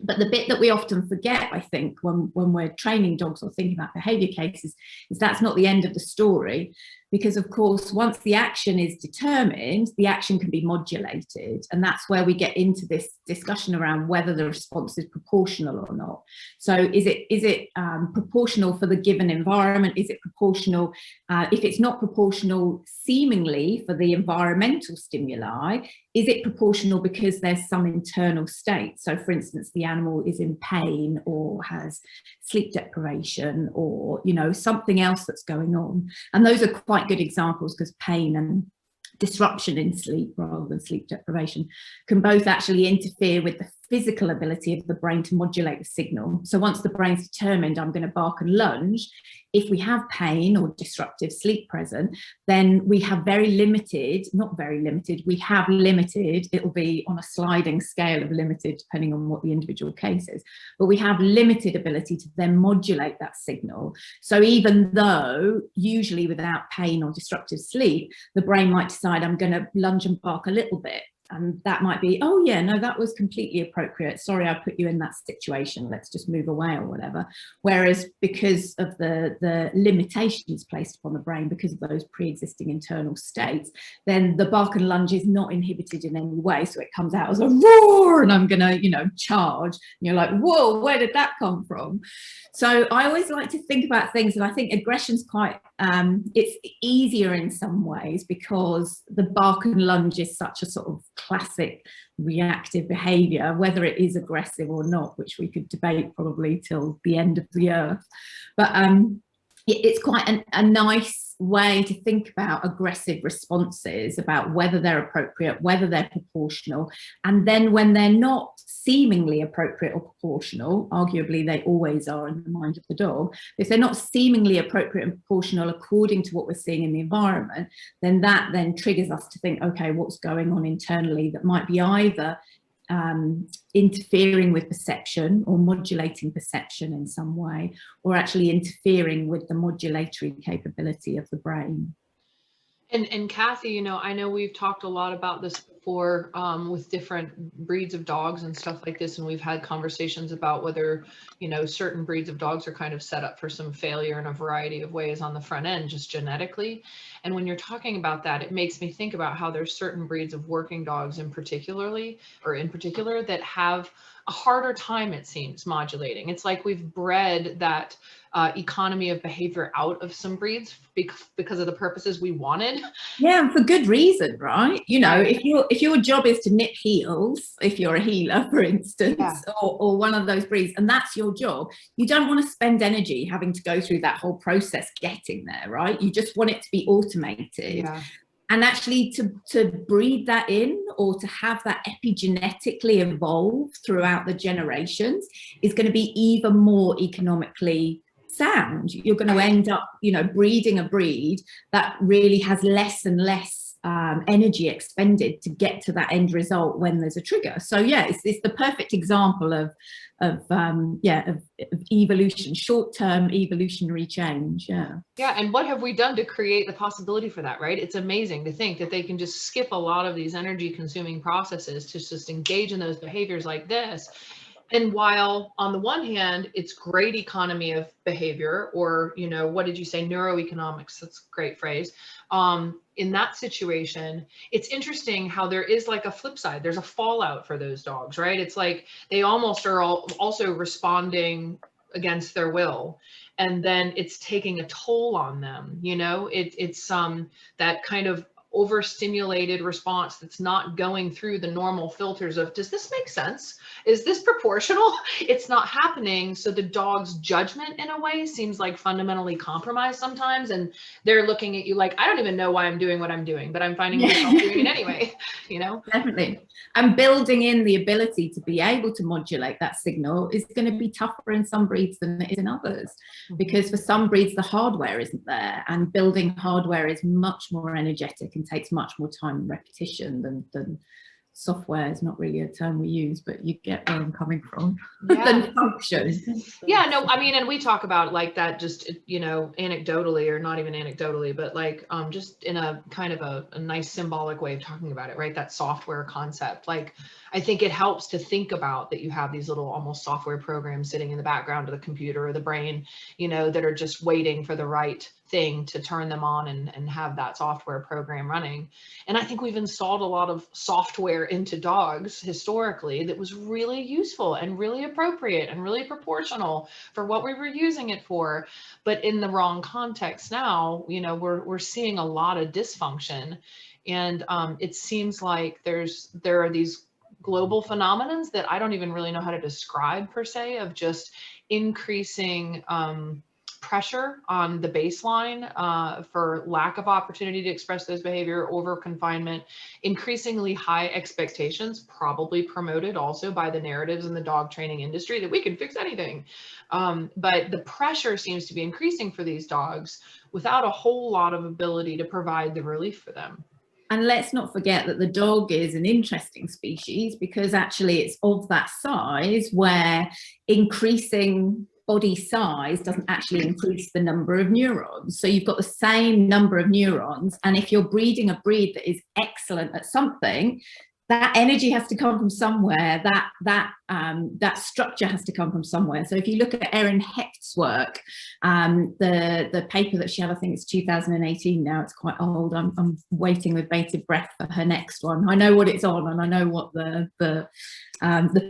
But the bit that we often forget, I think, when we're training dogs or thinking about behavior cases, is that's not the end of the story. Because, of course, once the action is determined, the action can be modulated. And that's where we get into this discussion around whether the response is proportional or not. So is it proportional for the given environment? Is it proportional? If it's not proportional seemingly for the environmental stimuli, is it proportional because there's some internal state? So, for instance, the animal is in pain or has sleep deprivation, or, you know, something else that's going on. And those are quite good examples, because pain and disruption in sleep, rather than sleep deprivation, can both actually interfere with the physical ability of the brain to modulate the signal. So once the brain's determined I'm going to bark and lunge, if we have pain or disruptive sleep present, then we have very limited, not very limited, we have limited, it'll be on a sliding scale of limited depending on what the individual case is, but we have limited ability to then modulate that signal. So even though usually without pain or disruptive sleep, the brain might decide I'm going to lunge and bark a little bit, and that might be, oh yeah, no, that was completely appropriate. Sorry, I put you in that situation. Let's just move away or whatever. Whereas because of the limitations placed upon the brain, because of those pre-existing internal states, then the bark and lunge is not inhibited in any way. So it comes out as a roar, and I'm gonna, you know, charge. And you're like, whoa, where did that come from? So I always like to think about things, and I think aggression's quite, it's easier in some ways because the bark and lunge is such a sort of classic reactive behavior, whether it is aggressive or not, which we could debate probably till the end of the earth. But it's quite a nice way to think about aggressive responses, about whether they're appropriate, whether they're proportional, and then when they're not seemingly appropriate or proportional, arguably they always are in the mind of the dog, if they're not seemingly appropriate and proportional according to what we're seeing in the environment, then that then triggers us to think, okay, what's going on internally that might be either interfering with perception or modulating perception in some way, or actually interfering with the modulatory capability of the brain. And Kathy, you know, I know we've talked a lot about this before with different breeds of dogs and stuff like this, and we've had conversations about whether, you know, certain breeds of dogs are kind of set up for some failure in a variety of ways on the front end, just genetically. And when you're talking about that, it makes me think about how there's certain breeds of working dogs in particular that have a harder time, it seems, modulating. It's like we've bred that economy of behavior out of some breeds because of the purposes we wanted. Yeah, and for good reason, right? You know, Right. if your job is to nip heels, if you're a healer, for instance, Yeah. or one of those breeds, and that's your job, you don't want to spend energy having to go through that whole process getting there, right? You just want it to be automated. Yeah. And actually to breed that in, or to have that epigenetically evolve throughout the generations, is going to be even more economically sound. You're going to end up, you know, breeding a breed that really has less and less energy expended to get to that end result when there's a trigger. So yeah, it's the perfect example of evolution, short-term evolutionary change. Yeah, and what have we done to create the possibility for that, right? It's amazing to think that they can just skip a lot of these energy consuming processes to just engage in those behaviors like this. And while on the one hand, it's great economy of behavior, or, you know, what did you say? Neuroeconomics, that's a great phrase. In that situation, it's interesting how there is like a flip side. There's a fallout for those dogs, right? It's like they almost are also responding against their will. And then it's taking a toll on them, you know, it's that kind of overstimulated response that's not going through the normal filters of, does this make sense? Is this proportional? It's not happening. So the dog's judgment in a way seems like fundamentally compromised sometimes. And they're looking at you like, I don't even know why I'm doing what I'm doing, but I'm finding myself doing it anyway, you know? Definitely. And building in the ability to be able to modulate that signal is going to be tougher in some breeds than it is in others, because for some breeds the hardware isn't there, and building hardware is much more energetic and takes much more time and repetition than software is not really a term we use, but you get where I'm coming from. Yeah. Than function. Yeah, no, I mean, and we talk about like that just, you know, anecdotally, or not even anecdotally, but like just in a kind of a nice symbolic way of talking about it, right? That software concept. Like, I think it helps to think about that you have these little almost software programs sitting in the background of the computer or the brain, you know, that are just waiting for the right thing to turn them on and have that software program running. And I think we've installed a lot of software into dogs historically that was really useful and really appropriate and really proportional for what we were using it for. But in the wrong context now, you know, we're seeing a lot of dysfunction. And it seems like there are these global phenomenons that I don't even really know how to describe per se, of just increasing pressure on the baseline for lack of opportunity to express those behavior, over confinement, increasingly high expectations, probably promoted also by the narratives in the dog training industry that we can fix anything. But the pressure seems to be increasing for these dogs without a whole lot of ability to provide the relief for them. And let's not forget that the dog is an interesting species, because actually it's of that size where increasing body size doesn't actually increase the number of neurons. So you've got the same number of neurons, and if you're breeding a breed that is excellent at something, that energy has to come from somewhere, that structure has to come from somewhere. So if you look at Erin Hecht's work, the paper that she had, I think it's 2018 now, it's quite old. I'm waiting with bated breath for her next one. I know what it's on, and I know what the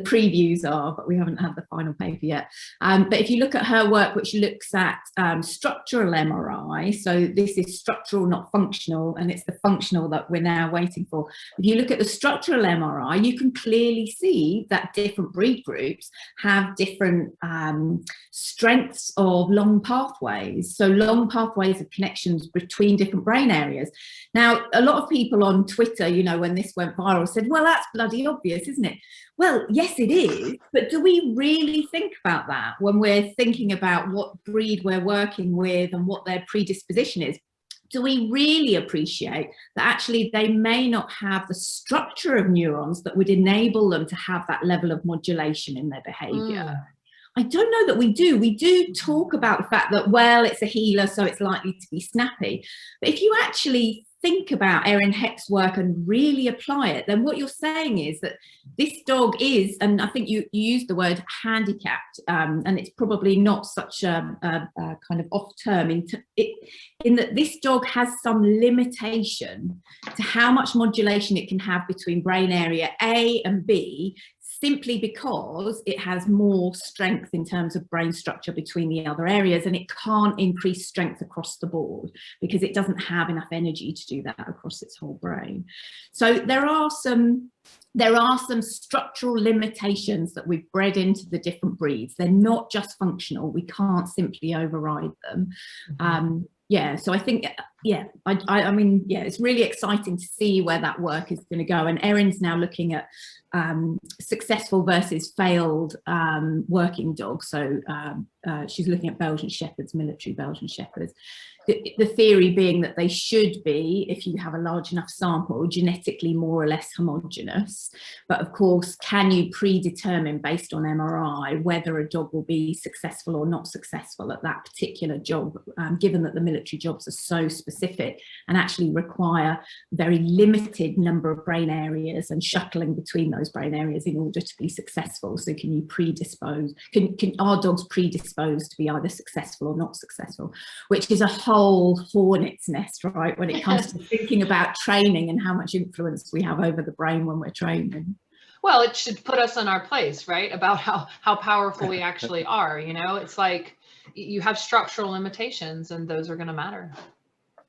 previews are, but we haven't had the final paper yet. But if you look at her work, which looks at structural MRI, so this is structural, not functional, and it's the functional that we're now waiting for. If you look at the structural MRI, you can clearly see that different breed groups have different strengths of long pathways. So long pathways of connections between different brain areas. Now, a lot of people on Twitter, you know, when this went viral, said, well, that's bloody obvious, isn't it? Well, yes, it is. But do we really think about that when we're thinking about what breed we're working with and what their predisposition is? Do we really appreciate that actually they may not have the structure of neurons that would enable them to have that level of modulation in their behavior? I don't know that we do. We do talk about the fact that, well, it's a healer, so it's likely to be snappy. But if you actually think about Erin Hecht's work and really apply it, then what you're saying is that this dog is, and I think you used the word handicapped, and it's probably not such a kind of off term in that this dog has some limitation to how much modulation it can have between brain area A and B, simply because it has more strength in terms of brain structure between the other areas, and it can't increase strength across the board because it doesn't have enough energy to do that across its whole brain. So there are some structural limitations that we've bred into the different breeds. They're not just functional. We can't simply override them. Yeah, so I think, yeah, I mean, yeah, it's really exciting to see where that work is going to go. And Erin's now looking at successful versus failed working dogs. So she's looking at Belgian Shepherds, military Belgian Shepherds. The theory being that they should be, if you have a large enough sample, genetically more or less homogenous. But of course, can you predetermine based on MRI whether a dog will be successful or not successful at that particular job, given that the military jobs are so specific and actually require very limited number of brain areas and shuttling between those brain areas in order to be successful? So can you predispose, are dogs predisposed to be either successful or not successful, which is a whole hornet's nest, right, when it comes to thinking about training and how much influence we have over the brain when we're training. Well, it should put us in our place, right, about how powerful we actually are. You know, it's like you have structural limitations and those are going to matter.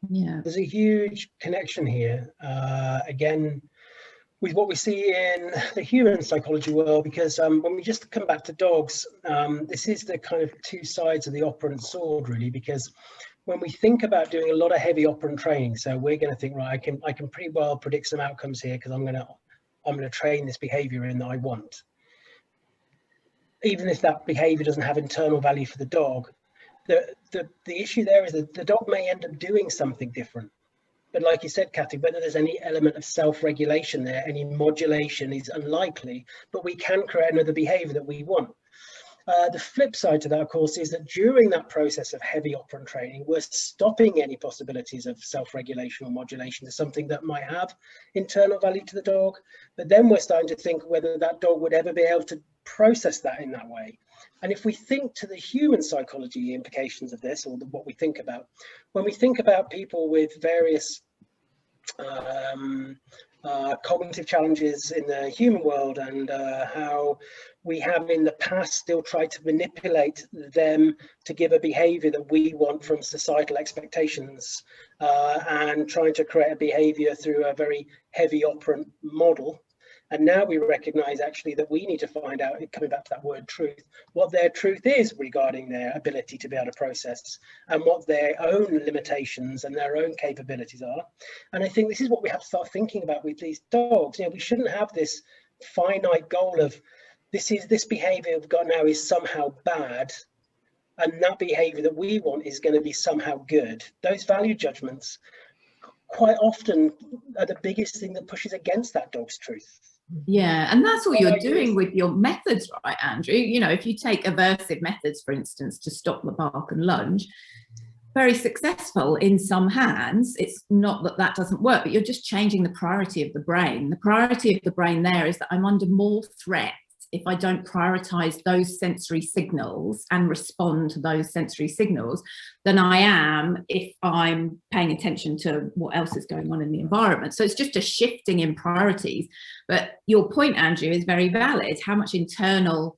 Yeah, there's a huge connection here, again, with what we see in the human psychology world, because when we just come back to dogs, this is the kind of two sides of the operant sword, really, because when we think about doing a lot of heavy operant training, so we're going to think, right, I can pretty well predict some outcomes here because I'm going to train this behavior in that I want, even if that behavior doesn't have internal value for the dog. The issue there is that the dog may end up doing something different. But like you said, Kathy, whether there's any element of self-regulation there, any modulation, is unlikely, but we can create another behavior that we want. The flip side to that, of course, is that during that process of heavy operant training, we're stopping any possibilities of self-regulation or modulation to something that might have internal value to the dog. But then we're starting to think whether that dog would ever be able to process that in that way. And if we think to the human psychology implications of this, or what we think about, when we think about people with various cognitive challenges in the human world, and how we have in the past still tried to manipulate them to give a behavior that we want from societal expectations, and trying to create a behavior through a very heavy operant model. And now we recognize actually that we need to find out, coming back to that word truth, what their truth is regarding their ability to be able to process, and what their own limitations and their own capabilities are. And I think this is what we have to start thinking about with these dogs. You know, we shouldn't have this finite goal of this behavior we've got now is somehow bad, and that behavior that we want is going to be somehow good. Those value judgments quite often are the biggest thing that pushes against that dog's truth. Yeah, and that's what you're doing with your methods, right, Andrew? You know, if you take aversive methods, for instance, to stop the bark and lunge, very successful in some hands. It's not that that doesn't work, but you're just changing the priority of the brain. The priority of the brain there is that I'm under more threat if I don't prioritize those sensory signals and respond to those sensory signals than I am if I'm paying attention to what else is going on in the environment. So it's just a shifting in priorities. But your point, Andrew, is very valid. How much internal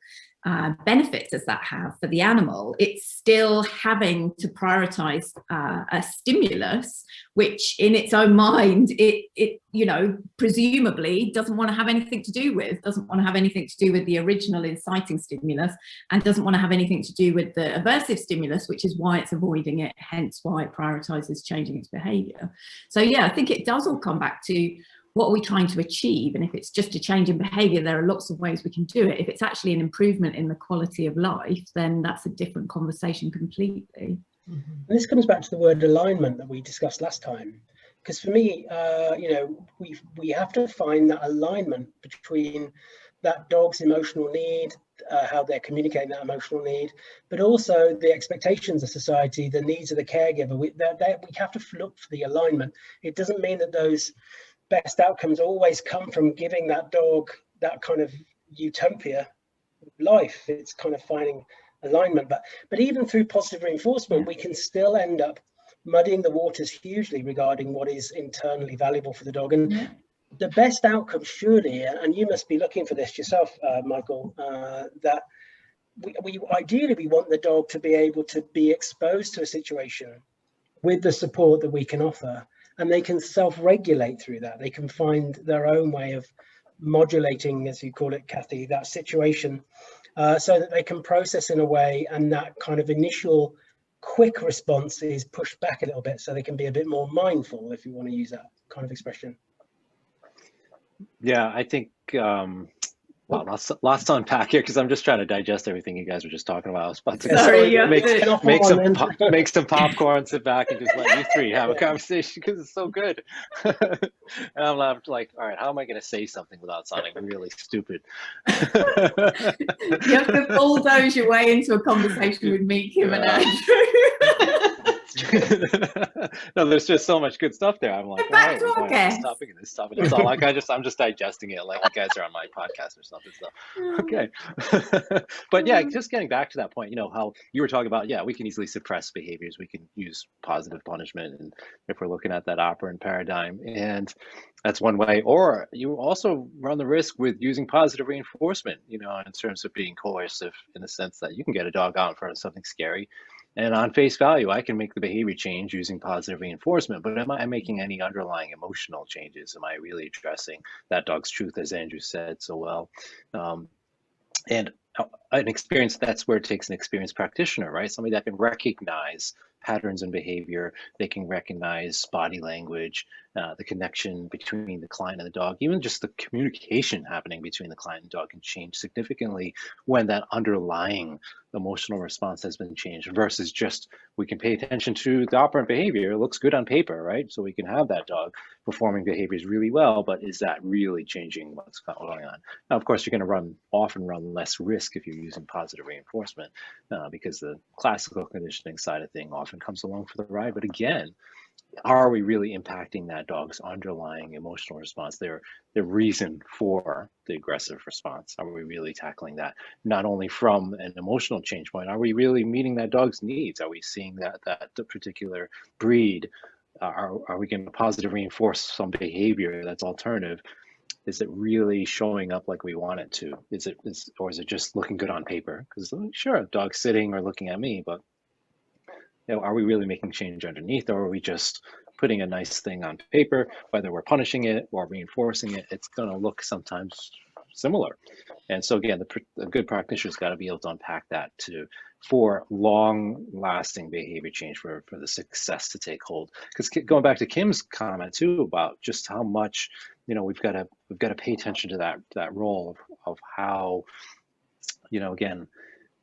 benefit does that have for the animal? It's still having to prioritize a stimulus, which in its own mind, it you know, presumably doesn't want to have anything to do with, the original inciting stimulus, and doesn't want to have anything to do with the aversive stimulus, which is why it's avoiding it, hence why it prioritizes changing its behavior. So yeah, I think it does all come back to what are we trying to achieve? And if it's just a change in behavior, there are lots of ways we can do it. If it's actually an improvement in the quality of life, then that's a different conversation completely. And this comes back to the word alignment that we discussed last time. Because for me, you know, we have to find that alignment between that dog's emotional need, how they're communicating that emotional need, but also the expectations of society, the needs of the caregiver. We have to look for the alignment. It doesn't mean that those best outcomes always come from giving that dog that kind of utopia life. It's kind of finding alignment, but even through positive reinforcement, we can still end up muddying the waters hugely regarding what is internally valuable for the dog. And the best outcome surely, and you must be looking for this yourself, Michael, that we ideally we want the dog to be able to be exposed to a situation with the support that we can offer, and they can self-regulate through that. They can find their own way of modulating, as you call it, Kathy, that situation, so that they can process in a way, and that kind of initial quick response is pushed back a little bit, so they can be a bit more mindful, if you want to use that kind of expression. Yeah, I think well, lots to unpack here because I'm just trying to digest everything you guys were just talking about. I was about to make some popcorn, sit back, and just let you three have a conversation because it's so good. And I'm like, all right, how am I going to say something without sounding really stupid? You have to bulldoze your way into a conversation with me, Kim and Andrew. No, there's just so much good stuff there. I'm like, all right, we're going on this topic and this topic. It's all like I'm just digesting it like you guys are on my podcast or something. So okay. But yeah, just getting back to that point, how you were talking about, yeah, we can easily suppress behaviors. We can use positive punishment, and if we're looking at that operant paradigm, and that's one way. Or you also run the risk with using positive reinforcement, in terms of being coercive, in the sense that you can get a dog out in front of something scary, and on face value, I can make the behavior change using positive reinforcement, but am I making any underlying emotional changes? Am I really addressing that dog's truth, as Andrew said so well? And an experience, that's where it takes an experienced practitioner, right? Somebody that can recognize patterns in behavior, they can recognize body language, the connection between the client and the dog, even just the communication happening between the client and dog can change significantly when that underlying emotional response has been changed, versus just we can pay attention to the operant behavior. It looks good on paper, right? So we can have that dog performing behaviors really well, but is that really changing what's going on? Now, of course, you're going to often run less risk if you're using positive reinforcement, because the classical conditioning side of thing often comes along for the ride. But again, are we really impacting that dog's underlying emotional response, their reason for the aggressive response? Are we really tackling that? Not only from an emotional change point, are we really meeting that dog's needs? Are we seeing that the particular breed, are we going to positive reinforce some behavior that's alternative? Is it really showing up like we want it to? Or is it just looking good on paper? Because sure, a dog's sitting or looking at me, but are we really making change underneath, or are we just putting a nice thing on paper? Whether we're punishing it or reinforcing it, it's going to look sometimes similar. And so again, the good practitioner's got to be able to unpack that for long-lasting behavior change, for the success to take hold. Because going back to Kim's comment too about just how much, we've got to pay attention to that role of how, again,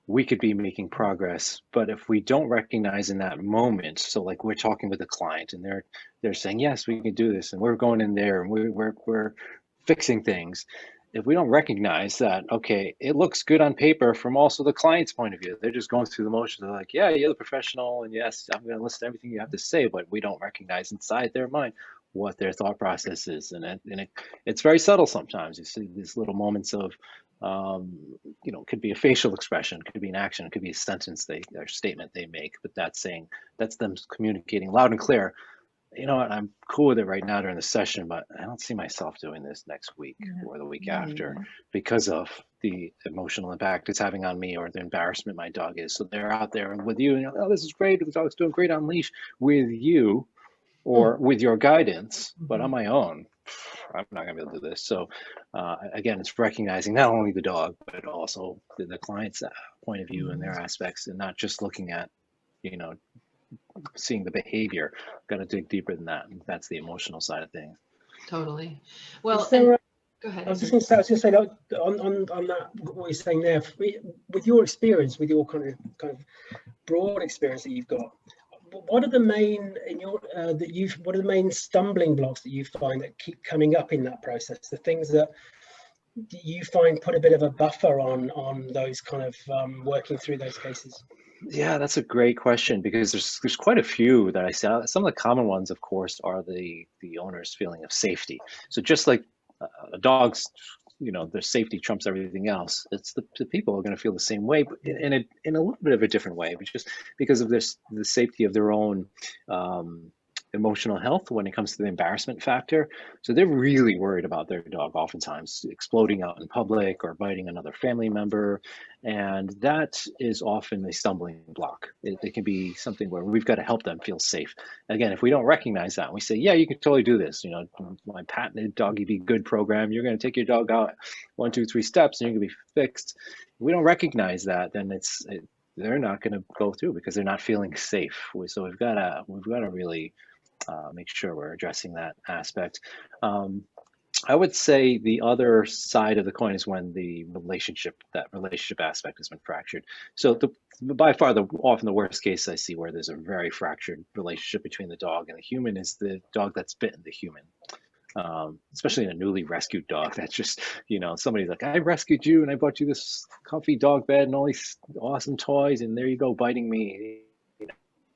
we could be making progress, but if we don't recognize in that moment, so like we're talking with a client and they're saying, yes, we can do this, and we're going in there and we're fixing things. If we don't recognize that, okay, it looks good on paper from also the client's point of view, they're just going through the motions. They're like, yeah, you're the professional, and yes, I'm going to listen to everything you have to say, but we don't recognize inside their mind what their thought process is, and it's very subtle sometimes. You see these little moments of could be a facial expression, could be an action, could be a sentence or statement they make, but that's them communicating loud and clear. I'm cool with it right now during the session, but I don't see myself doing this next week or the week after because of the emotional impact it's having on me, or the embarrassment my dog is. So they're out there and with you, and oh, this is great, the dog's doing great on leash with you or with your guidance, but on my own, I'm not going to be able to do this. So again, it's recognizing not only the dog, but also the client's point of view and their aspects, and not just looking at, seeing the behavior. Got to dig deeper than that. That's the emotional side of things. Totally. Well, go ahead. I was just going to say on that, what you're saying there, with your experience, with your kind of broad experience that you've got, what are the main what are the main stumbling blocks that you find that keep coming up in that process? The things that you find put a bit of a buffer on those kind of working through those cases? Yeah, that's a great question, because there's quite a few that I see. Some of the common ones, of course, are the owner's feeling of safety. So just like a dog's, their safety trumps everything else. It's the people are going to feel the same way, but in a little bit of a different way, but just because of the safety of their own emotional health when it comes to the embarrassment factor. So they're really worried about their dog oftentimes exploding out in public or biting another family member. And that is often a stumbling block. It can be something where we've got to help them feel safe. Again, if we don't recognize that, we say, yeah, you can totally do this. You know, my patented Doggy Be Good program, you're going to take your dog out 1, 2, 3 steps and you're going to be fixed. If we don't recognize that, then they're not going to go through because they're not feeling safe. So we've got to really make sure we're addressing that aspect. I would say the other side of the coin is when that relationship aspect has been fractured. So by far, often the worst case I see where there's a very fractured relationship between the dog and the human is the dog that's bitten the human. Especially in a newly rescued dog. That's just, you know, somebody's like, I rescued you and I bought you this comfy dog bed and all these awesome toys, and there you go biting me. You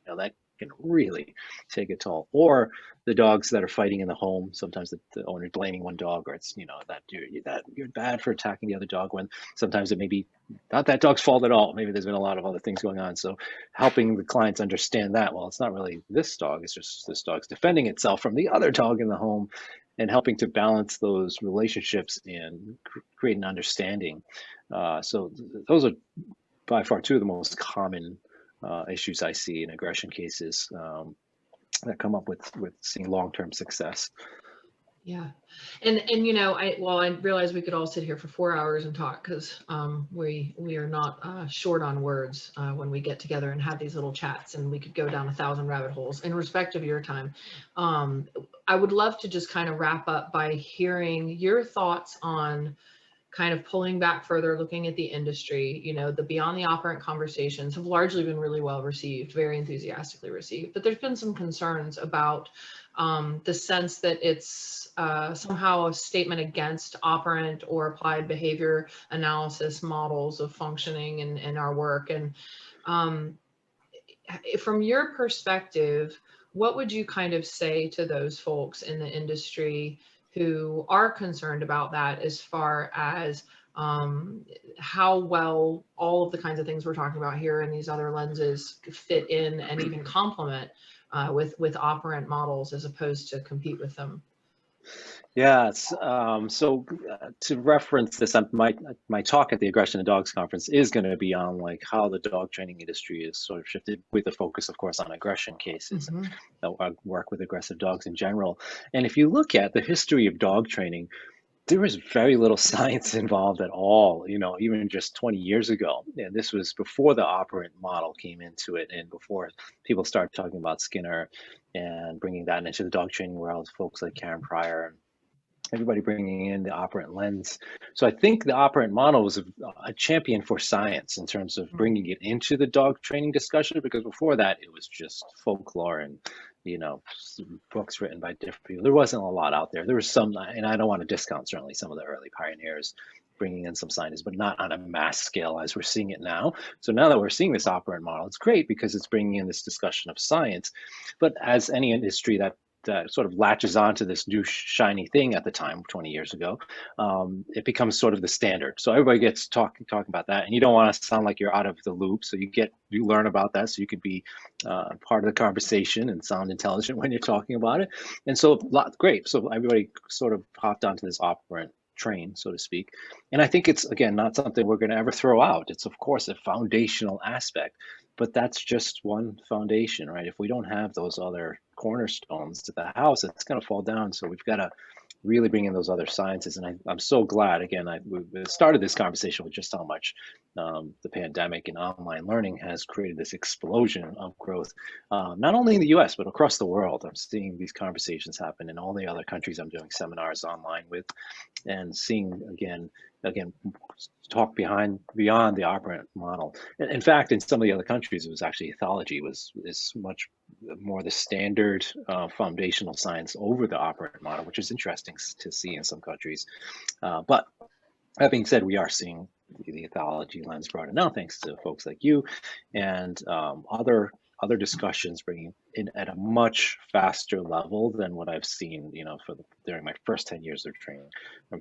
know, that can really take a toll. Or the dogs that are fighting in the home, sometimes the owner's blaming one dog, or it's, you know, that you're bad for attacking the other dog, when sometimes it may be not that dog's fault at all. Maybe there's been a lot of other things going on. So helping the clients understand that, well, it's not really this dog, it's just this dog's defending itself from the other dog in the home, and helping to balance those relationships and create an understanding. So those are by far two of the most common issues I see in aggression cases that come up with seeing long-term success. Yeah, and you know, I realize we could all sit here for 4 hours and talk, because we are not short on words when we get together and have these little chats, and we could go down 1,000 rabbit holes. In respect of your time, I would love to just kind of wrap up by hearing your thoughts on kind of pulling back further, looking at the industry. You know, the Beyond the Operant conversations have largely been really well received, very enthusiastically received, but there's been some concerns about the sense that it's somehow a statement against operant or applied behavior analysis models of functioning in our work. And from your perspective, what would you kind of say to those folks in the industry who are concerned about that, as far as how well all of the kinds of things we're talking about here and these other lenses fit in and even complement with operant models as opposed to compete with them? Yeah, so to reference this, my talk at the Aggression in Dogs conference is going to be on like how the dog training industry is sort of shifted, with a focus, of course, on aggression cases. I work with aggressive dogs in general. And if you look at the history of dog training, there was very little science involved at all, you know, even just 20 years ago. And this was before the operant model came into it, and before people started talking about Skinner and bringing that into the dog training world, folks like Karen Pryor and everybody bringing in the operant lens. So I think the operant model was a champion for science in terms of bringing it into the dog training discussion, because before that it was just folklore and, you know, books written by different people. There wasn't a lot out there. There was some, and I don't want to discount certainly some of the early pioneers bringing in some scientists, but not on a mass scale as we're seeing it now. So now that we're seeing this operant model, it's great because it's bringing in this discussion of science. But as any industry that sort of latches onto this new shiny thing at the time, 20 years ago, it becomes sort of the standard. So everybody gets talking about that, and you don't want to sound like you're out of the loop. So you learn about that, so you could be part of the conversation and sound intelligent when you're talking about it. And so great. So everybody sort of hopped onto this operant train, so to speak. And I think it's, again, not something we're going to ever throw out. It's, of course, a foundational aspect, but that's just one foundation, right? If we don't have those other cornerstones to the house, it's going to fall down. So we've got to really bring in those other sciences. And I'm so glad, again, we started this conversation with just how much the pandemic and online learning has created this explosion of growth, not only in the US, but across the world. I'm seeing these conversations happen in all the other countries I'm doing seminars online with, and seeing, again, talk beyond the operant model. In fact, in some of the other countries, it was actually ethology is much more the standard foundational science over the operant model, which is interesting to see in some countries. But that being said, we are seeing the ethology lens brought in now, thanks to folks like you and other other discussions bringing in at a much faster level than what I've seen, you know, during my first 10 years of training.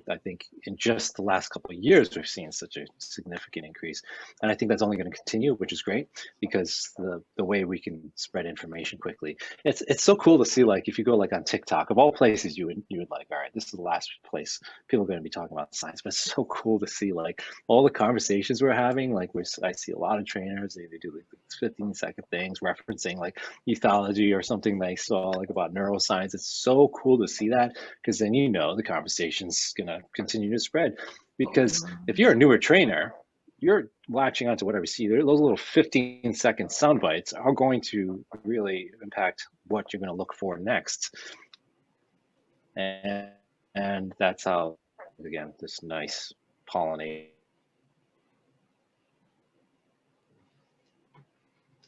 I think in just the last couple of years, we've seen such a significant increase. And I think that's only going to continue, which is great, because the way we can spread information quickly. It's so cool to see, like, if you go like on TikTok, of all places, you would like, all right, this is the last place people are going to be talking about science. But it's so cool to see, like, all the conversations we're having. Like, I see a lot of trainers, they do like 15-second things referencing like ethology or something they saw like about neuroscience. It's so cool to see that, because then, you know, the conversation's gonna continue to spread. Because if you're a newer trainer, you're latching onto whatever you see. Those little 15-second sound bites are going to really impact what you're going to look for next. And that's how, again, this nice pollinate.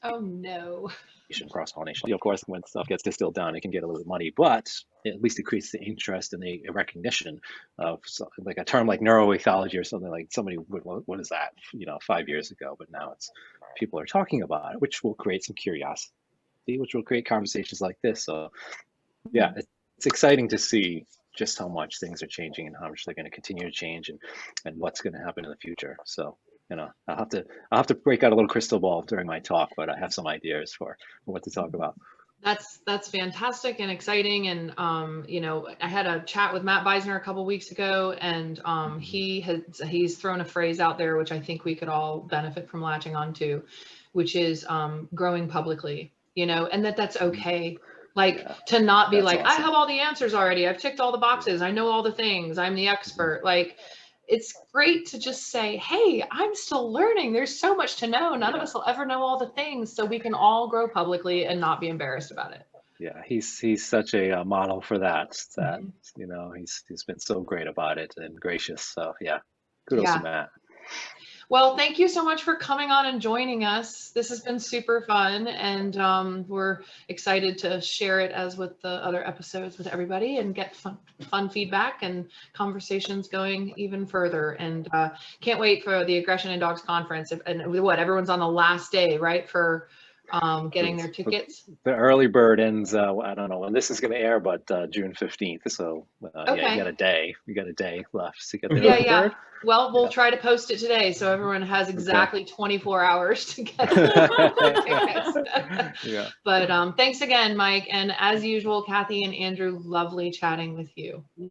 Oh no. Cross-pollination. Of course, when stuff gets distilled down, it can get a little bit muddy, but at least it creates the interest and the recognition of like a term like neuroethology or something. Like somebody would, what is that? You know, 5 years ago, but now it's people are talking about it, which will create some curiosity, which will create conversations like this. So yeah, it's exciting to see just how much things are changing and how much they're going to continue to change, and what's going to happen in the future. So, you know, I'll have to break out a little crystal ball during my talk, but I have some ideas for what to talk about. That's fantastic and exciting. And you know, I had a chat with Matt Beisner a couple weeks ago, and he's thrown a phrase out there which I think we could all benefit from latching onto, which is growing publicly. You know, and that's okay. Like, to not be like, awesome. I have all the answers already. I've ticked all the boxes. I know all the things. I'm the expert. Like, it's great to just say, hey, I'm still learning. There's so much to know. None of us will ever know all the things, so we can all grow publicly and not be embarrassed about it. Yeah, he's such a model for that. You know, he's been so great about it and gracious. So yeah, kudos to Matt. Well, thank you so much for coming on and joining us. This has been super fun, and we're excited to share it as with the other episodes with everybody and get fun feedback and conversations going even further. And can't wait for the Aggression in Dogs conference. And everyone's on the last day, right, for getting their tickets? The early bird ends, I don't know when this is going to air, but June 15th. So yeah, you got a day. You got a day left to get the early bird. Well, we'll try to post it today, so everyone has exactly 24 hours to get the tickets. But thanks again, Mike. And as usual, Kathy and Andrew, lovely chatting with you.